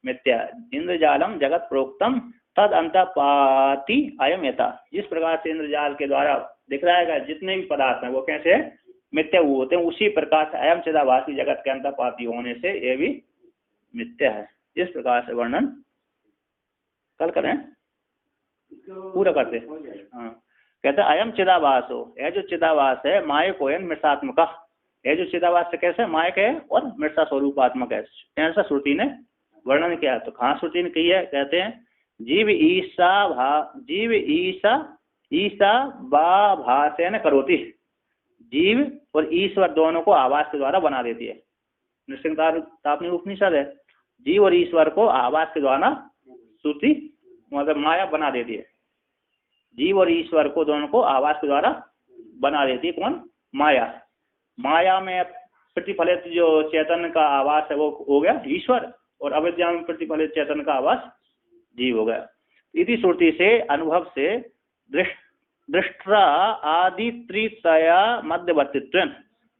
मिथ्या। इंद्रजालम जगत प्रोक्तम तद अंतपाती अयम यथा, जिस प्रकार से इंद्रजाल के द्वारा दिख रहा है जितने भी पदार्थ हैं वो कैसे मिथ्या हुए होते हैं, उसी प्रकार से अयम चिदाभासी जगत के अंतपाती होने से ये भी मिथ्या है। इस प्रकार से वर्णन कल करें, पूरा करते। हाँ, कहते अयम चिदाभास हो, यह जो चिदाभास है मायक होयन मृषात्मका, ये जो चिदाभास कैसे मायक है और मृषा स्वरूपात्मक है, ऐसा श्रुति ने वर्णन किया। तो कहाँ श्रुति ने की है? कहते हैं जीव ईसा बा भाषेन करोति, जीव और ईश्वर दोनों को आवाज के द्वारा बना देती है। नृसिंहतापनी उपनिषद है, जीव और ईश्वर को आवाज के द्वारा श्रुति मतलब माया बना देती है। जीव और ईश्वर को दोनों को आवाज के द्वारा बना देती है कौन? माया। माया में प्रतिफलित जो चैतन्य का आवास है वो हो गया ईश्वर, और अविद्या में प्रतिफलित चैतन्य का आवास जीव हो गया। इति श्रुति से अनुभव से दृष्टा आदि त्रितया मध्यवर्तित्व,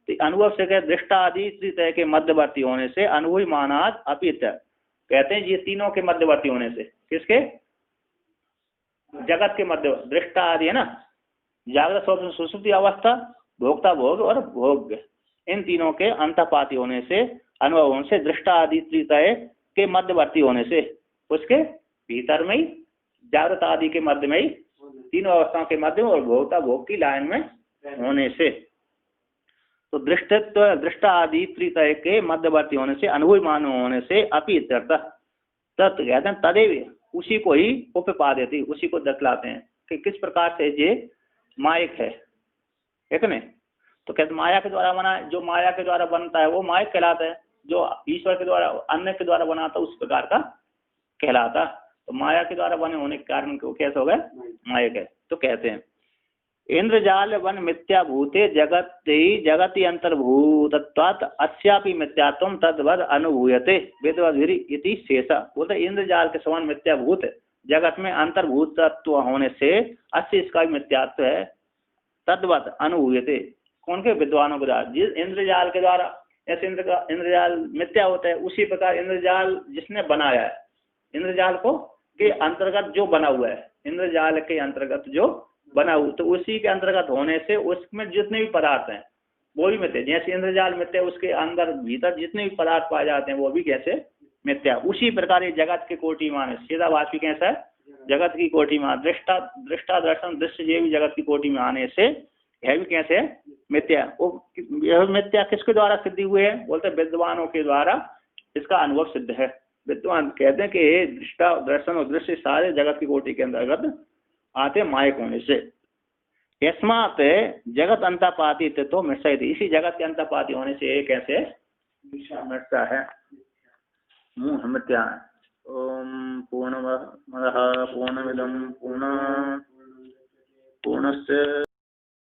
अनुभव से कहे दृष्टा आदि त्रितय के मध्यवर्ती होने से अनुभवी मानाद अपित, कहते हैं ये तीनों के मध्यवर्ती होने से। किसके? जगत के मध्य, दृष्टा आदि है ना, जागृत स्वप्न सुषुप्ति अवस्था, भोक्ता भोग और भोग, इन तीनों के अंतपाती होने से अनुभव होने से दृष्टा आदि त्रितय के मध्यवर्ती होने से, उसके भीतर में ही जागृत आदि के मध्य में ही तीनों अवस्थाओं के मध्य और भोक्ता भोग की लाइन में होने से, तो दृष्टा आदि त्रितय के मध्यवर्ती होने से अनुभवी मान होने से अपि तत्व कहते हैं तदेव, उसी को ही उपपाद्यते, उसी को दर्शाते हैं कि किस प्रकार से ये मायक है, एक नहीं। तो कहते माया के द्वारा बना, जो माया के द्वारा बनता है वो मायक कहलाता है, जो ईश्वर के द्वारा अन्य के द्वारा बनाता उस प्रकार का कहलाता। तो माया के द्वारा बने होने के कारण को कैसे हो गए? मायक है। तो कहते हैं इंद्रजाल वन मिथ्या भूते जगति अंतर्भूतत्वात् अस्यापि मिथ्यात्वं तद्वद अनुभूयते वेदवद्भिः इति शेषा। बोलते इंद्रजाल के समान मिथ्या भूत जगत में अंतर्भूत तत्व होने से अस्य इसका मिथ्यात्व है, तद्वद अनुभूयते, कौन के? विद्वानों के द्वारा। जिस इंद्रजाल के द्वारा ऐसे इंद्रजाल मिथ्या होता है, उसी प्रकार इंद्रजाल जिसने बनाया है, इंद्रजाल को के अंतर्गत जो बना हुआ है, इंद्रजाल के अंतर्गत जो बना हुआ, तो उसी के अंतर्गत होने से उसमें जितने भी पदार्थ हैं वो भी मिथ्या। जैसे इंद्रजाल मिथ्या, उसके अंदर भीतर जितने भी पदार्थ पाए जाते हैं वो भी कैसे? मिथ्या। उसी प्रकार ये जगत के कोटि मान सीधाभास भी कैसा है? जगत की कोटि मान। दृष्टा दर्शन दृश्य ये भी जगत की कोटि में आने से यह भी कैसे है? मिथ्या। यह मिथ्या किसके द्वारा सिद्धि हुए है? बोलते विद्वानों के द्वारा इसका अनुभव सिद्ध है। विद्वान कहते हैं कि दृष्टा दर्शन और दृश्य सारे जगत की कोटि के अंतर्गत आते मायक होने से। यस्मात् जगत अंतपाती तो मिथ्या, इसी जगत के अंतपाती होने से ये कैसे मिथ्या है, मिथ्या है। ओम पूर्णमदः पूर्णमिदं पूर्णस्य